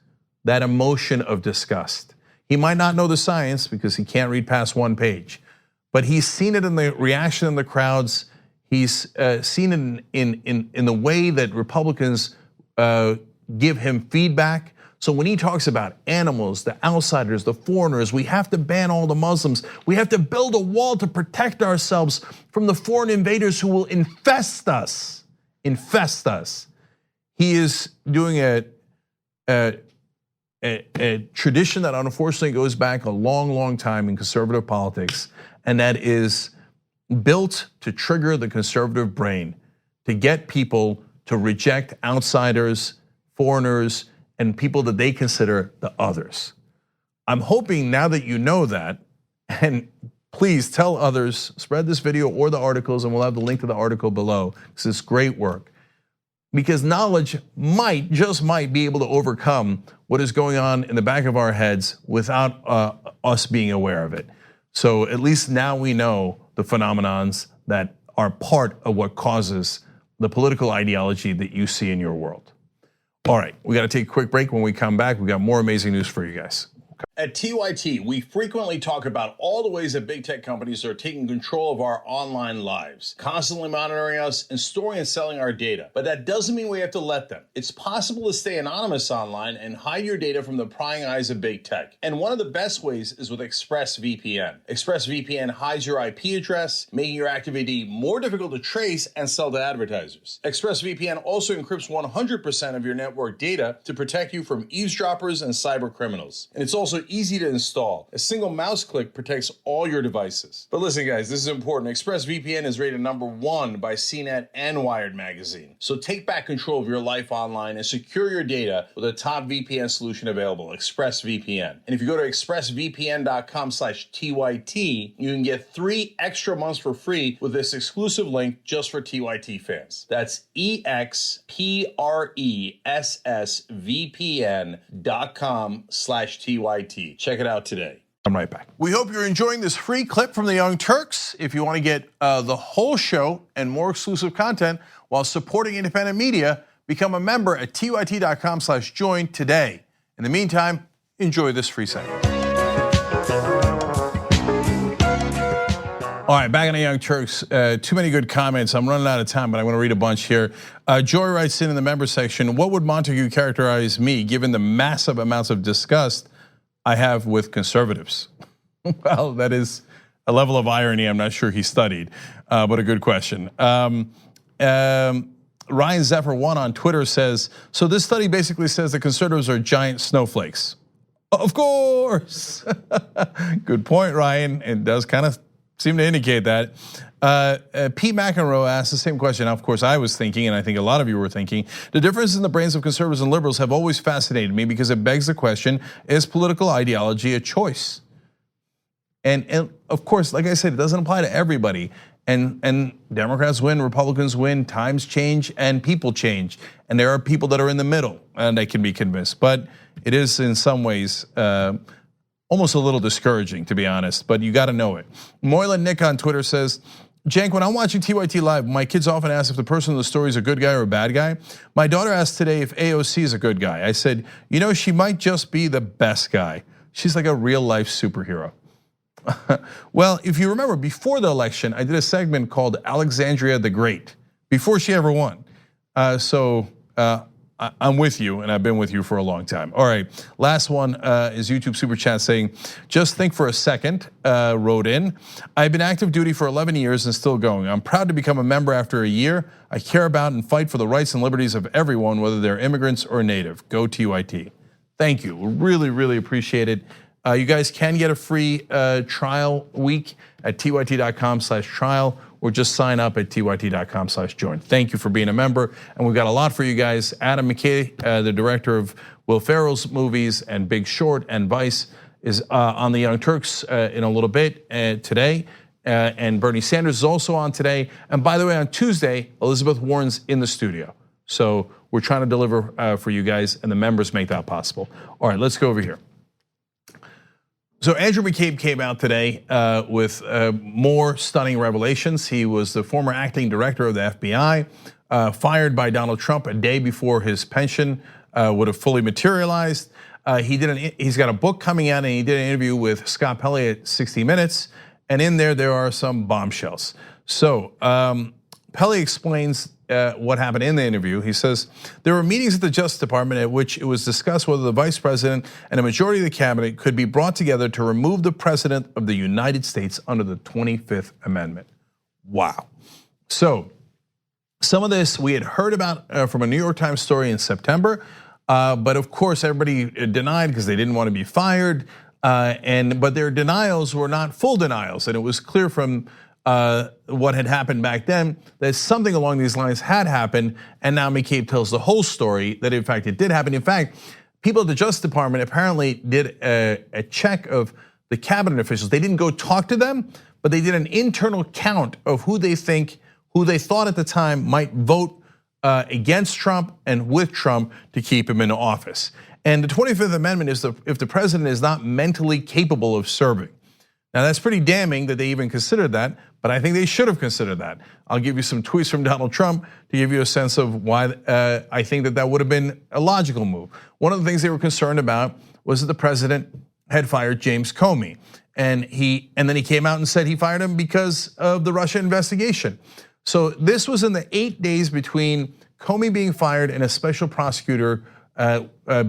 that emotion of disgust. He might not know the science because he can't read past one page, but he's seen it in the reaction in the crowds. He's seen it in the way that Republicans give him feedback. So when he talks about animals, the outsiders, the foreigners, we have to ban all the Muslims. We have to build a wall to protect ourselves from the foreign invaders who will infest us. Infest us. He is doing a tradition that unfortunately goes back a long, long time in conservative politics, and that is built to trigger the conservative brain, to get people to reject outsiders, foreigners, and people that they consider the others. I'm hoping now that you know that, and please tell others, spread this video or the articles, and we'll have the link to the article below, because it's great work. Because knowledge might, just might, be able to overcome what is going on in the back of our heads without us being aware of it. So at least now we know the phenomenons that are part of what causes the political ideology that you see in your world. All right, we got to take a quick break. When we come back, we got more amazing news for you guys. At TYT, we frequently talk about all the ways that big tech companies are taking control of our online lives, constantly monitoring us and storing and selling our data. But that doesn't mean we have to let them. It's possible to stay anonymous online and hide your data from the prying eyes of big tech. And one of the best ways is with ExpressVPN. ExpressVPN hides your IP address, making your active ID more difficult to trace and sell to advertisers. ExpressVPN also encrypts 100% of your network data to protect you from eavesdroppers and cyber criminals. And it's also easy to install. A single mouse click protects all your devices. But listen, guys, this is important. ExpressVPN is rated #1 by CNET and Wired magazine. So take back control of your life online and secure your data with a top VPN solution available, ExpressVPN. And if you go to expressvpn.com/TYT, you can get 3 extra months for free with this exclusive link just for TYT fans. That's expressvpn.com/TYT. Check it out today. I'm right back. We hope you're enjoying this free clip from the Young Turks. If you want to get the whole show and more exclusive content while supporting independent media, become a member at tyt.com/join today. In the meantime, enjoy this free segment. All right, back on the Young Turks. Too many good comments. I'm running out of time, but I want to read a bunch here. Joy writes in the member section, what would Montague characterize me given the massive amounts of disgust I have with conservatives? Well, that is a level of irony I'm not sure he studied, but a good question. Ryan Zephyr 1 on Twitter says, so this study basically says that conservatives are giant snowflakes. Of course. Good point, Ryan. It does kind of seem to indicate that. Pete McEnroe asked the same question. Now, of course, I was thinking, and I think a lot of you were thinking, the differences in the brains of conservatives and liberals have always fascinated me because it begs the question, is political ideology a choice? And of course, like I said, it doesn't apply to everybody. And Democrats win, Republicans win, times change and people change. And there are people that are in the middle and they can be convinced. But it is in some ways almost a little discouraging, to be honest, but you gotta know it. Moylan Nick on Twitter says, Jank, when I'm watching TYT Live, my kids often ask if the person in the story is a good guy or a bad guy. My daughter asked today if AOC is a good guy. I said, you know, she might just be the best guy. She's like a real life superhero. Well, if you remember, before the election, I did a segment called Alexandria the Great, before she ever won. I'm with you, and I've been with you for a long time. All right, last one is YouTube Super Chat saying, just think for a second, wrote in. I've been active duty for 11 years and still going. I'm proud to become a member after a year. I care about and fight for the rights and liberties of everyone, whether they're immigrants or native. Go TYT. Thank you, really, really appreciate it. You guys can get a free trial week at tyt.com/trial. Or just sign up at tyt.com/join. Thank you for being a member, and we've got a lot for you guys. Adam McKay, the director of Will Ferrell's movies and Big Short and Vice, is on the Young Turks in a little bit today. And Bernie Sanders is also on today. And by the way, on Tuesday, Elizabeth Warren's in the studio. So we're trying to deliver for you guys, and the members make that possible. All right, let's go over here. So Andrew McCabe came out today with more stunning revelations. He was the former acting director of the FBI, fired by Donald Trump a day before his pension would have fully materialized. He's got a book coming out, and he did an interview with Scott Pelley at 60 Minutes, and in there are some bombshells. So Pelley explains what happened in the interview. He says, there were meetings at the Justice Department at which it was discussed whether the vice president and a majority of the cabinet could be brought together to remove the president of the United States under the 25th Amendment. Wow. So some of this we had heard about from a New York Times story in September, but of course everybody denied because they didn't want to be fired. But their denials were not full denials, and it was clear from what had happened back then that something along these lines had happened, and now McCabe tells the whole story that in fact it did happen. In fact, people at the Justice Department apparently did a check of the cabinet officials. They didn't go talk to them, but they did an internal count of who they thought at the time might vote against Trump and with Trump to keep him in office. And the 25th Amendment is if the president is not mentally capable of serving. Now that's pretty damning that they even considered that, but I think they should have considered that. I'll give you some tweets from Donald Trump to give you a sense of why I think that would have been a logical move. One of the things they were concerned about was that the president had fired James Comey. And then he came out and said he fired him because of the Russia investigation. So this was in the 8 days between Comey being fired and a special prosecutor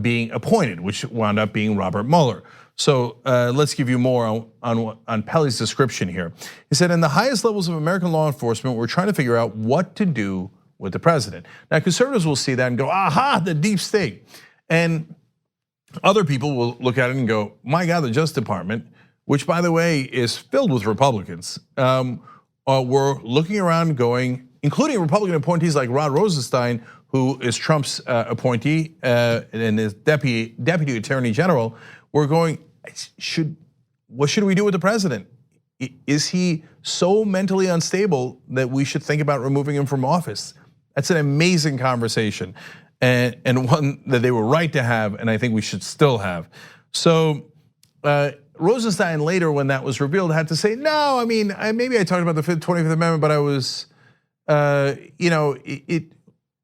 being appointed, which wound up being Robert Mueller. So let's give you more on Pelley's description here. He said, in the highest levels of American law enforcement, we're trying to figure out what to do with the president. Now, conservatives will see that and go, aha, the deep state. And other people will look at it and go, my God, the Justice Department, which by the way is filled with Republicans, were looking around going, including Republican appointees like Rod Rosenstein, who is Trump's appointee and is deputy attorney general, were going, what should we do with the president? Is he so mentally unstable that we should think about removing him from office? That's an amazing conversation and one that they were right to have, and I think we should still have. So Rosenstein later, when that was revealed, had to say, no, I mean, maybe I talked about the 25th Amendment, but I was,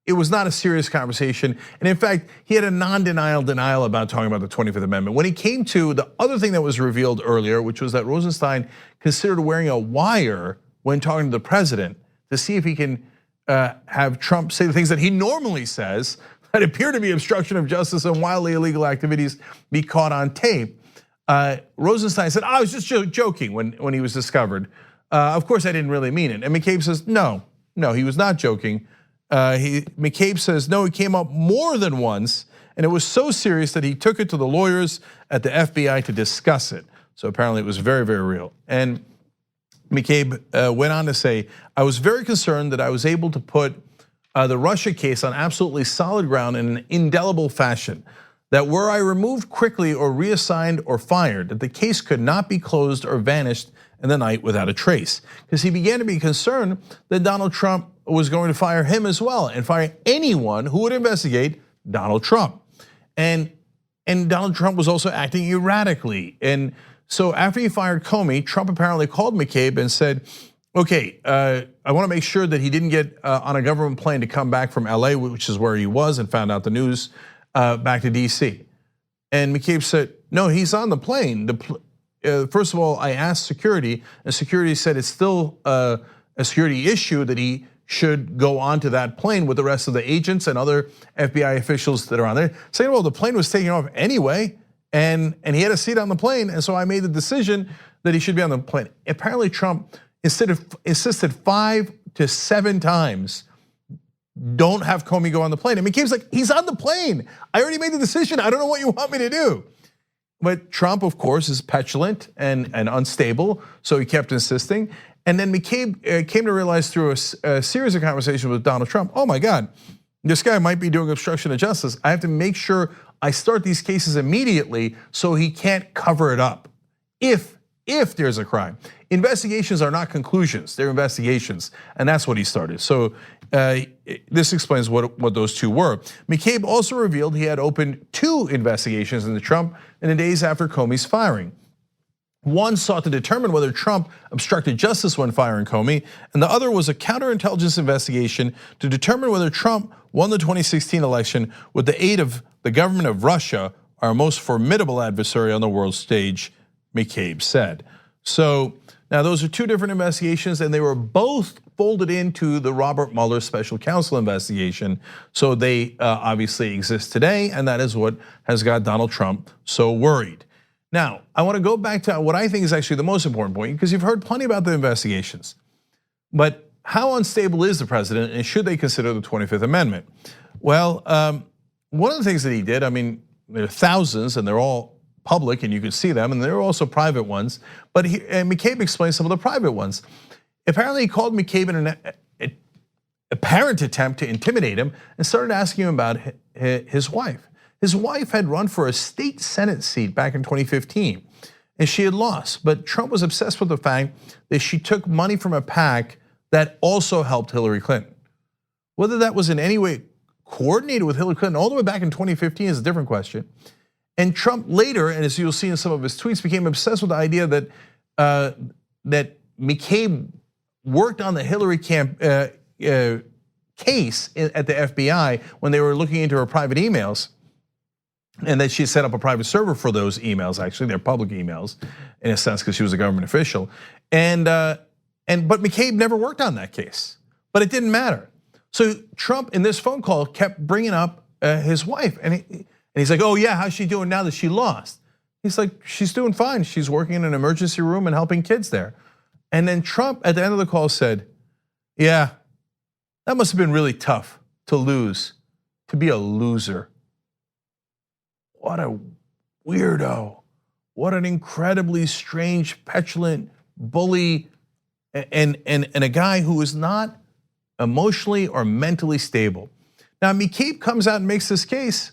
it was not a serious conversation. And in fact, he had a denial about talking about the 25th Amendment. When he came to the other thing that was revealed earlier, which was that Rosenstein considered wearing a wire when talking to the president to see if he can have Trump say the things that he normally says that appear to be obstruction of justice and wildly illegal activities be caught on tape. Rosenstein said, I was just joking when he was discovered. Of course, I didn't really mean it. And McCabe says, no, he was not joking. McCabe says, no, it came up more than once, and it was so serious that he took it to the lawyers at the FBI to discuss it. So apparently it was very, very real. And McCabe went on to say, I was very concerned that I was able to put the Russia case on absolutely solid ground in an indelible fashion, that were I removed quickly or reassigned or fired, that the case could not be closed or vanished in the night without a trace. Because he began to be concerned that Donald Trump was going to fire him as well and fire anyone who would investigate Donald Trump. And Donald Trump was also acting erratically. And so after he fired Comey, Trump apparently called McCabe and said, okay, I want to make sure that he didn't get on a government plane to come back from LA, which is where he was, and found out the news, back to DC. And McCabe said, no, he's on the plane. First of all, I asked security, and security said it's still a security issue that he should go onto that plane with the rest of the agents and other FBI officials that are on there. Saying, well, the plane was taking off anyway, and he had a seat on the plane, and so I made the decision that he should be on the plane. Apparently Trump insisted 5 to 7 times, don't have Comey go on the plane. And McCabe's like, he's on the plane. I already made the decision. I don't know what you want me to do. But Trump, of course, is petulant and unstable, so he kept insisting. And then McCabe came to realize through a series of conversations with Donald Trump, oh my God, this guy might be doing obstruction of justice. I have to make sure I start these cases immediately so he can't cover it up if there's a crime. Investigations are not conclusions, they're investigations, and that's what he started. So this explains what those two were. McCabe also revealed he had opened 2 investigations into Trump in the days after Comey's firing. One sought to determine whether Trump obstructed justice when firing Comey, and the other was a counterintelligence investigation to determine whether Trump won the 2016 election with the aid of the government of Russia, our most formidable adversary on the world stage, McCabe said. So now those are 2 different investigations, and they were both folded into the Robert Mueller special counsel investigation. So they obviously exist today, and that is what has got Donald Trump so worried. Now, I want to go back to what I think is actually the most important point, because you've heard plenty about the investigations. But how unstable is the president, and should they consider the 25th Amendment? Well, one of the things that he did, I mean, there are thousands, and they're all public, and you can see them, and there are also private ones. But McCabe explained some of the private ones. Apparently, he called McCabe in an apparent attempt to intimidate him and started asking him about his wife. His wife had run for a state Senate seat back in 2015, and she had lost. But Trump was obsessed with the fact that she took money from a PAC that also helped Hillary Clinton. Whether that was in any way coordinated with Hillary Clinton all the way back in 2015 is a different question. And Trump later, and as you'll see in some of his tweets, became obsessed with the idea that that McCabe worked on the Hillary case at the FBI when they were looking into her private emails. and that she set up a private server for those emails. Actually, they're public emails in a sense because she was a government official. But McCabe never worked on that case, but it didn't matter. So Trump in this phone call kept bringing up his wife, and he's like, "Oh yeah, how's she doing now that she lost?" He's like, "She's doing fine. She's working in an emergency room and helping kids there." And then Trump at the end of the call said, "Yeah, that must have been really tough to lose, to be a loser." What a weirdo. What an incredibly strange, petulant bully, and a guy who is not emotionally or mentally stable. Now, McCabe comes out and makes this case,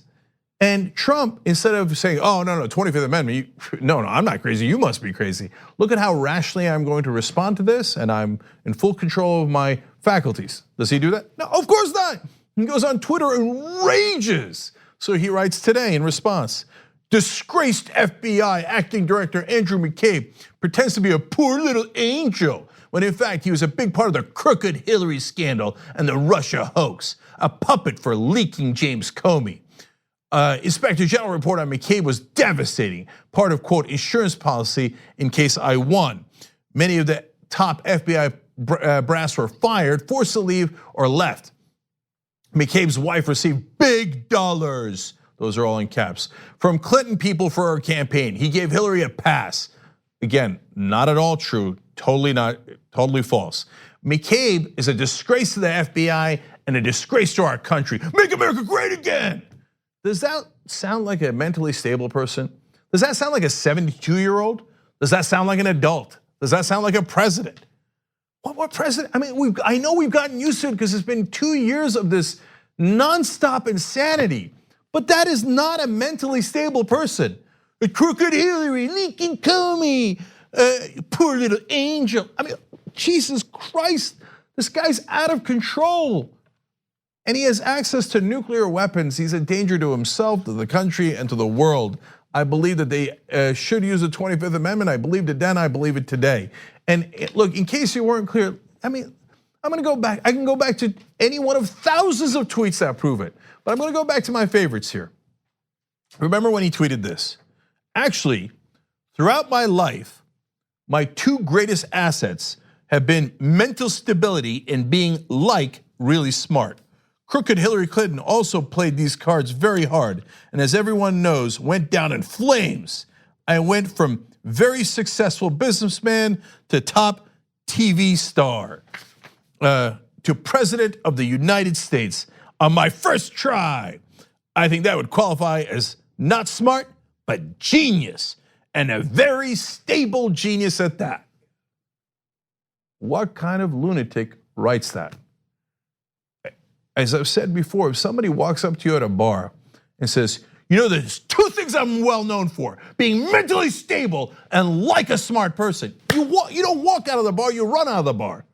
and Trump, instead of saying, "Oh, no, 25th Amendment, no, I'm not crazy, you must be crazy. Look at how rationally I'm going to respond to this, and I'm in full control of my faculties." Does he do that? No, of course not. He goes on Twitter and rages. So he writes today in response, "Disgraced FBI acting director Andrew McCabe pretends to be a poor little angel, when in fact he was a big part of the crooked Hillary scandal and the Russia hoax, a puppet for leaking James Comey. Inspector General report on McCabe was devastating, part of, quote, insurance policy in case I won. Many of the top FBI brass were fired, forced to leave, or left. McCabe's wife received big dollars," those are all in caps, "from Clinton people for her campaign. He gave Hillary a pass." Again, not at all true, totally false. McCabe is a disgrace to the FBI and a disgrace to our country. Make America great again. Does that sound like a mentally stable person? Does that sound like a 72-year-old? Does that sound like an adult? Does that sound like a president? What president? I mean, I know we've gotten used to it because it's been 2 years of this nonstop insanity, but that is not a mentally stable person. A crooked Hillary, leaking Comey, poor little angel. I mean, Jesus Christ, this guy's out of control. And he has access to nuclear weapons. He's a danger to himself, to the country, and to the world. I believe that they should use the 25th Amendment. I believed it then, I believe it today. And look, in case you weren't clear, I mean, I'm gonna go back. I can go back to any one of thousands of tweets that prove it. But I'm gonna go back to my favorites here. Remember when he tweeted this? "Actually, throughout my life, my two greatest assets have been mental stability and being like really smart. Crooked Hillary Clinton also played these cards very hard, and as everyone knows, went down in flames. I went from very successful businessman to top TV star, to president of the United States on my first try. I think that would qualify as not smart, but genius, and a very stable genius at that." What kind of lunatic writes that? As I've said before, if somebody walks up to you at a bar and says, "You know, there's two things I'm well known for, being mentally stable and like a smart person," you don't walk out of the bar, you run out of the bar,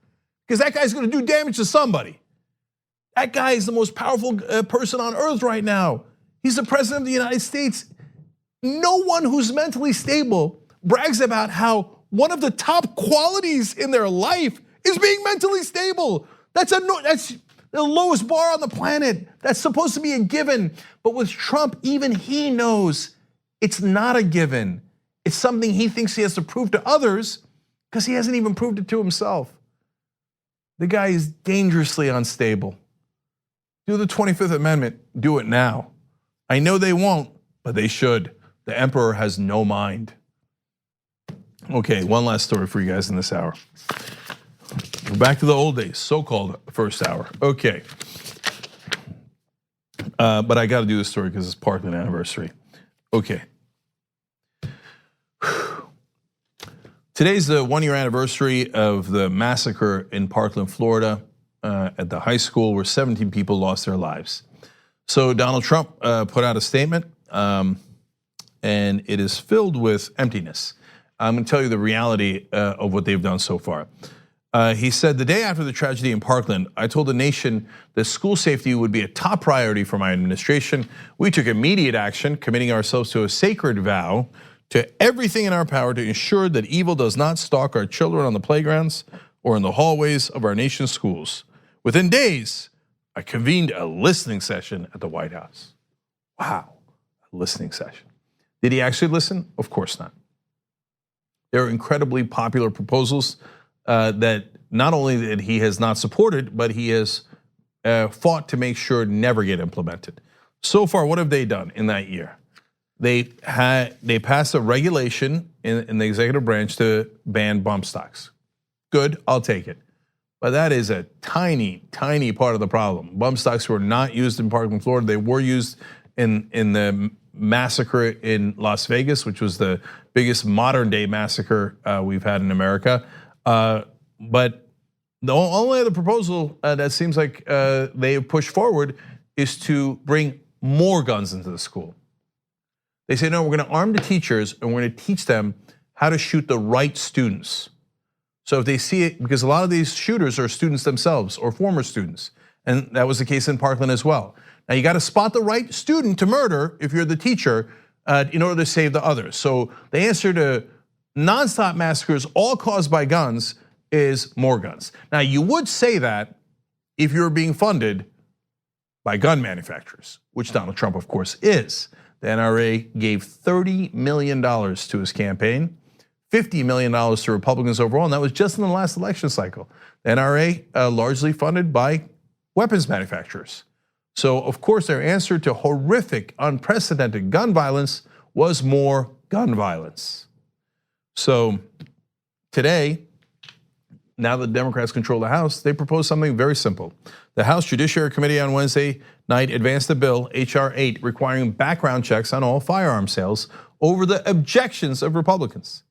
because that guy's gonna do damage to somebody. That guy is the most powerful person on earth right now. He's the president of the United States. No one who's mentally stable brags about how one of the top qualities in their life is being mentally stable. That's the lowest bar on the planet. That's supposed to be a given. But with Trump, even he knows it's not a given. It's something he thinks he has to prove to others because he hasn't even proved it to himself. The guy is dangerously unstable. Do the 25th Amendment, do it now. I know they won't, but they should. The emperor has no mind. Okay, one last story for you guys in this hour. We're back to the old days, so-called first hour. Okay, but I got to do this story because it's Parkland anniversary. Okay. Today's the 1-year anniversary of the massacre in Parkland, Florida, at the high school where 17 people lost their lives. So Donald Trump put out a statement, and it is filled with emptiness. I'm gonna tell you the reality of what they've done so far. He said, "The day after the tragedy in Parkland, I told the nation that school safety would be a top priority for my administration. We took immediate action, committing ourselves to a sacred vow to everything in our power to ensure that evil does not stalk our children on the playgrounds or in the hallways of our nation's schools. Within days, I convened a listening session at the White House." Wow, a listening session. Did he actually listen? Of course not. There are incredibly popular proposals that not only that he has not supported, but he has fought to make sure never get implemented. So far, what have they done in that year? They passed a regulation in the executive branch to ban bump stocks. Good, I'll take it. But that is a tiny, tiny part of the problem. Bump stocks were not used in Parkland, Florida. They were used in the massacre in Las Vegas, which was the biggest modern day massacre we've had in America. But the only other proposal that seems like they have pushed forward is to bring more guns into the school. They say, no, we're gonna arm the teachers and we're gonna teach them how to shoot the right students. So if they see it, because a lot of these shooters are students themselves or former students, and that was the case in Parkland as well. Now you got to spot the right student to murder if you're the teacher in order to save the others. So the answer to nonstop massacres, all caused by guns, is more guns. Now you would say that if you're being funded by gun manufacturers, which Donald Trump of course is. The NRA gave $30 million to his campaign, $50 million to Republicans overall, and that was just in the last election cycle. The NRA largely funded by weapons manufacturers. So of course their answer to horrific, unprecedented gun violence was more gun violence. So today, now that the Democrats control the House, they proposed something very simple. The House Judiciary Committee on Wednesday night advanced a bill, H.R. 8, requiring background checks on all firearm sales over the objections of Republicans.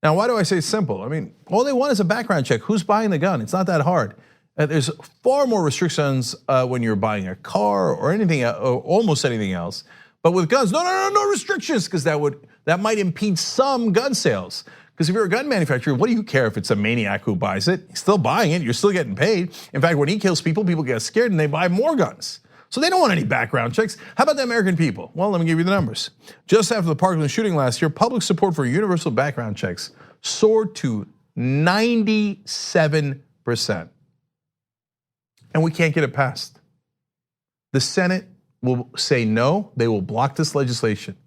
Now, why do I say simple? I mean, all they want is a background check. Who's buying the gun? It's not that hard. There's far more restrictions when you're buying a car or anything, or almost anything else. But with guns, no restrictions, because that might impede some gun sales. Because if you're a gun manufacturer, what do you care if it's a maniac who buys it? He's still buying it, you're still getting paid. In fact, when he kills people, people get scared and they buy more guns. So they don't want any background checks. How about the American people? Well, let me give you the numbers. Just after the Parkland shooting last year, public support for universal background checks soared to 97%. And we can't get it passed. The Senate will say no, they will block this legislation.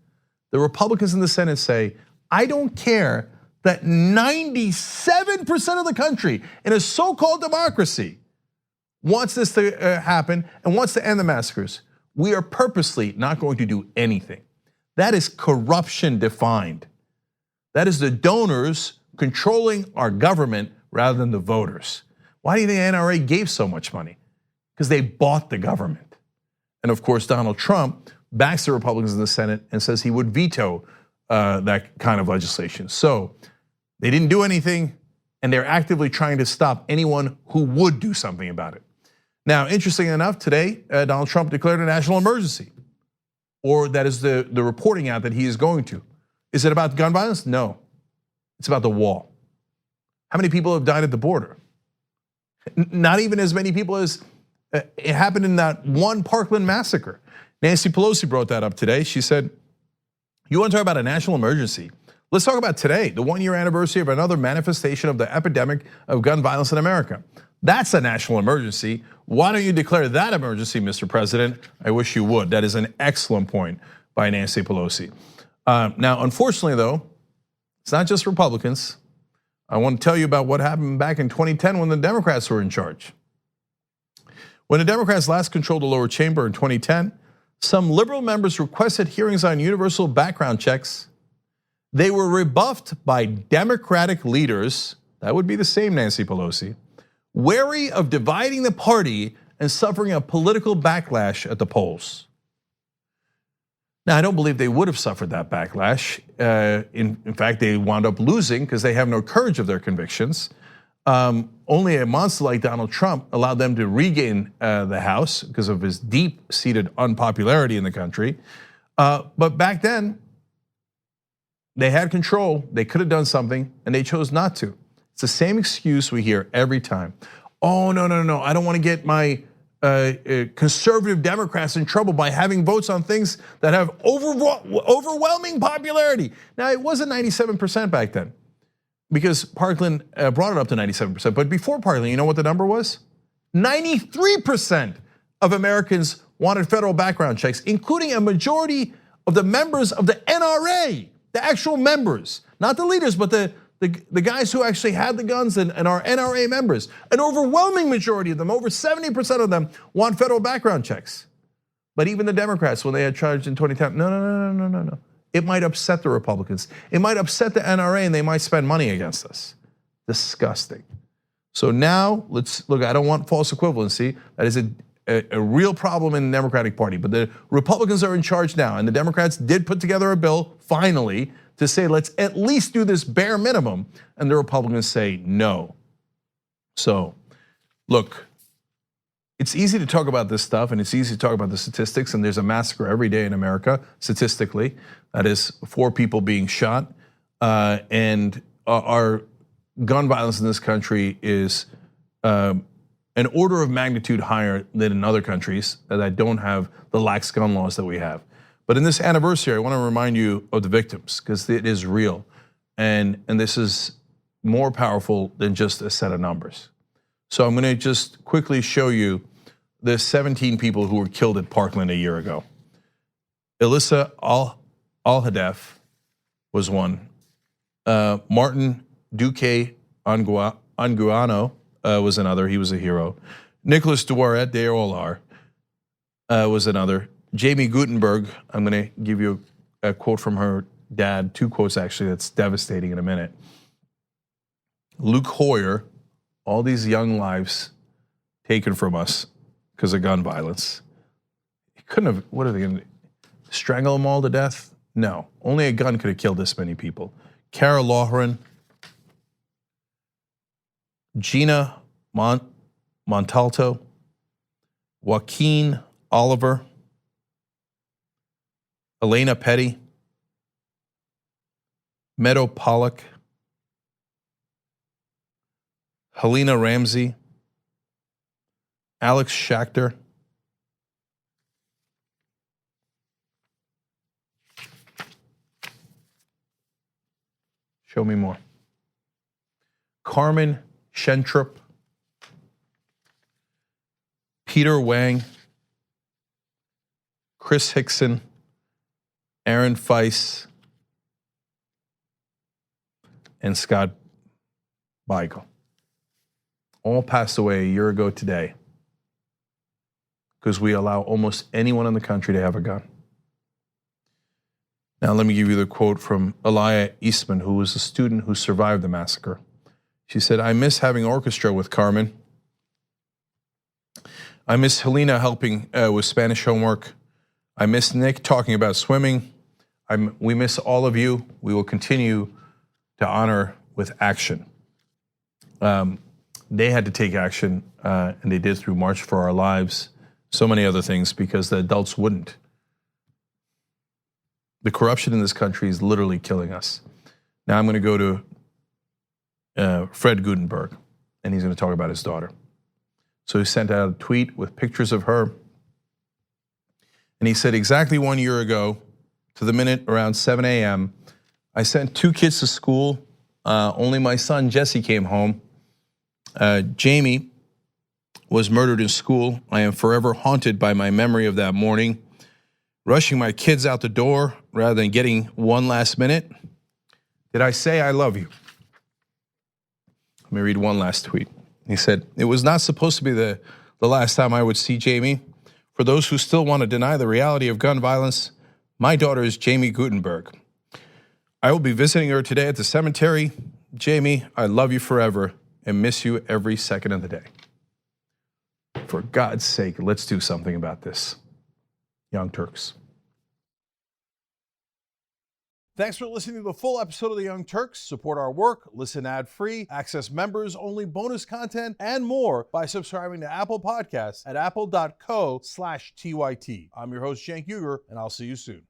The Republicans in the Senate say, I don't care that 97% of the country in a so-called democracy wants this to happen and wants to end the massacres. We are purposely not going to do anything. That is corruption defined. That is the donors controlling our government rather than the voters. Why do you think the NRA gave so much money? Because they bought the government. And of course, Donald Trump backs the Republicans in the Senate and says he would veto that kind of legislation. So they didn't do anything, and they're actively trying to stop anyone who would do something about it. Now, interestingly enough, today, Donald Trump declared a national emergency, or that is the reporting out that he is going to. Is it about gun violence? No, it's about the wall. How many people have died at the border? Not even as many people as it happened in that one Parkland massacre. Nancy Pelosi brought that up today. She said, you want to talk about a national emergency? Let's talk about today, the 1-year anniversary of another manifestation of the epidemic of gun violence in America. That's a national emergency. Why don't you declare that emergency, Mr. President? I wish you would. That is an excellent point by Nancy Pelosi. Now, unfortunately though, it's not just Republicans. I want to tell you about what happened back in 2010 when the Democrats were in charge. When the Democrats last controlled the lower chamber in 2010, some liberal members requested hearings on universal background checks. They were rebuffed by Democratic leaders, that would be the same Nancy Pelosi, wary of dividing the party and suffering a political backlash at the polls. Now, I don't believe they would have suffered that backlash. In fact, they wound up losing because they have no courage of their convictions. Only a monster like Donald Trump allowed them to regain the House because of his deep-seated unpopularity in the country. But back then, they had control, they could have done something, and they chose not to. It's the same excuse we hear every time. Oh, no, I don't want to get my conservative Democrats in trouble by having votes on things that have overwhelming popularity. Now, it wasn't 97% back then, because Parkland brought it up to 97%. But before Parkland, you know what the number was? 93% of Americans wanted federal background checks, including a majority of the members of the NRA, the actual members, not the leaders, but the guys who actually had the guns and are NRA members. An overwhelming majority of them, over 70% of them, want federal background checks. But even the Democrats, when they had charged in 2010, no. It might upset the Republicans. It might upset the NRA, and they might spend money against us. Disgusting. So now, let's look, I don't want false equivalency. That is a real problem in the Democratic Party, but the Republicans are in charge now, and the Democrats did put together a bill, finally, to say, let's at least do this bare minimum, and the Republicans say no. So, look, it's easy to talk about this stuff, and it's easy to talk about the statistics, and there's a massacre every day in America, statistically. That is 4 people being shot, and our gun violence in this country is an order of magnitude higher than in other countries that don't have the lax gun laws that we have. But in this anniversary, I want to remind you of the victims, because it is real. And this is more powerful than just a set of numbers. So I'm gonna just quickly show you the 17 people who were killed at Parkland a year ago. Elissa Al-Hadef was one. Martin Duque Anguano was another, he was a hero. Nicholas Duaret, they all are, was another. Jamie Gutenberg, I'm gonna give you a quote from her dad, 2 quotes actually, that's devastating in a minute. Luke Hoyer, all these young lives taken from us because of gun violence. He couldn't have, what are they gonna, strangle them all to death? No, only a gun could have killed this many people. Cara Loughran, Gina Montalto, Joaquin Oliver, Elena Petty, Meadow Pollock, Helena Ramsey, Alex Schachter, show me more. Carmen Schentrup, Peter Wang, Chris Hickson, Aaron Feiss, and Scott Beigel. All passed away a year ago today because we allow almost anyone in the country to have a gun. Now let me give you the quote from Elia Eastman, who was a student who survived the massacre. She said, "I miss having orchestra with Carmen. I miss Helena helping with Spanish homework. I miss Nick talking about swimming. We miss all of you. We will continue to honor with action." They had to take action, and they did through March for Our Lives, so many other things, because the adults wouldn't. The corruption in this country is literally killing us. Now I'm gonna go to Fred Gutenberg, and he's gonna talk about his daughter. So he sent out a tweet with pictures of her, and he said, exactly 1 year ago, to the minute around 7 a.m., I sent 2 kids to school. Only my son Jesse came home. Jamie was murdered in school. I am forever haunted by my memory of that morning. Rushing my kids out the door rather than getting one last minute. Did I say I love you? Let me read one last tweet. He said, it was not supposed to be the last time I would see Jamie. For those who still want to deny the reality of gun violence, my daughter is Jamie Gutenberg. I will be visiting her today at the cemetery. Jamie, I love you forever and miss you every second of the day. For God's sake, let's do something about this. Young Turks. Thanks for listening to the full episode of The Young Turks. Support our work, listen ad-free, access members-only bonus content, and more by subscribing to Apple Podcasts at apple.co/TYT. I'm your host, Cenk Uygur, and I'll see you soon.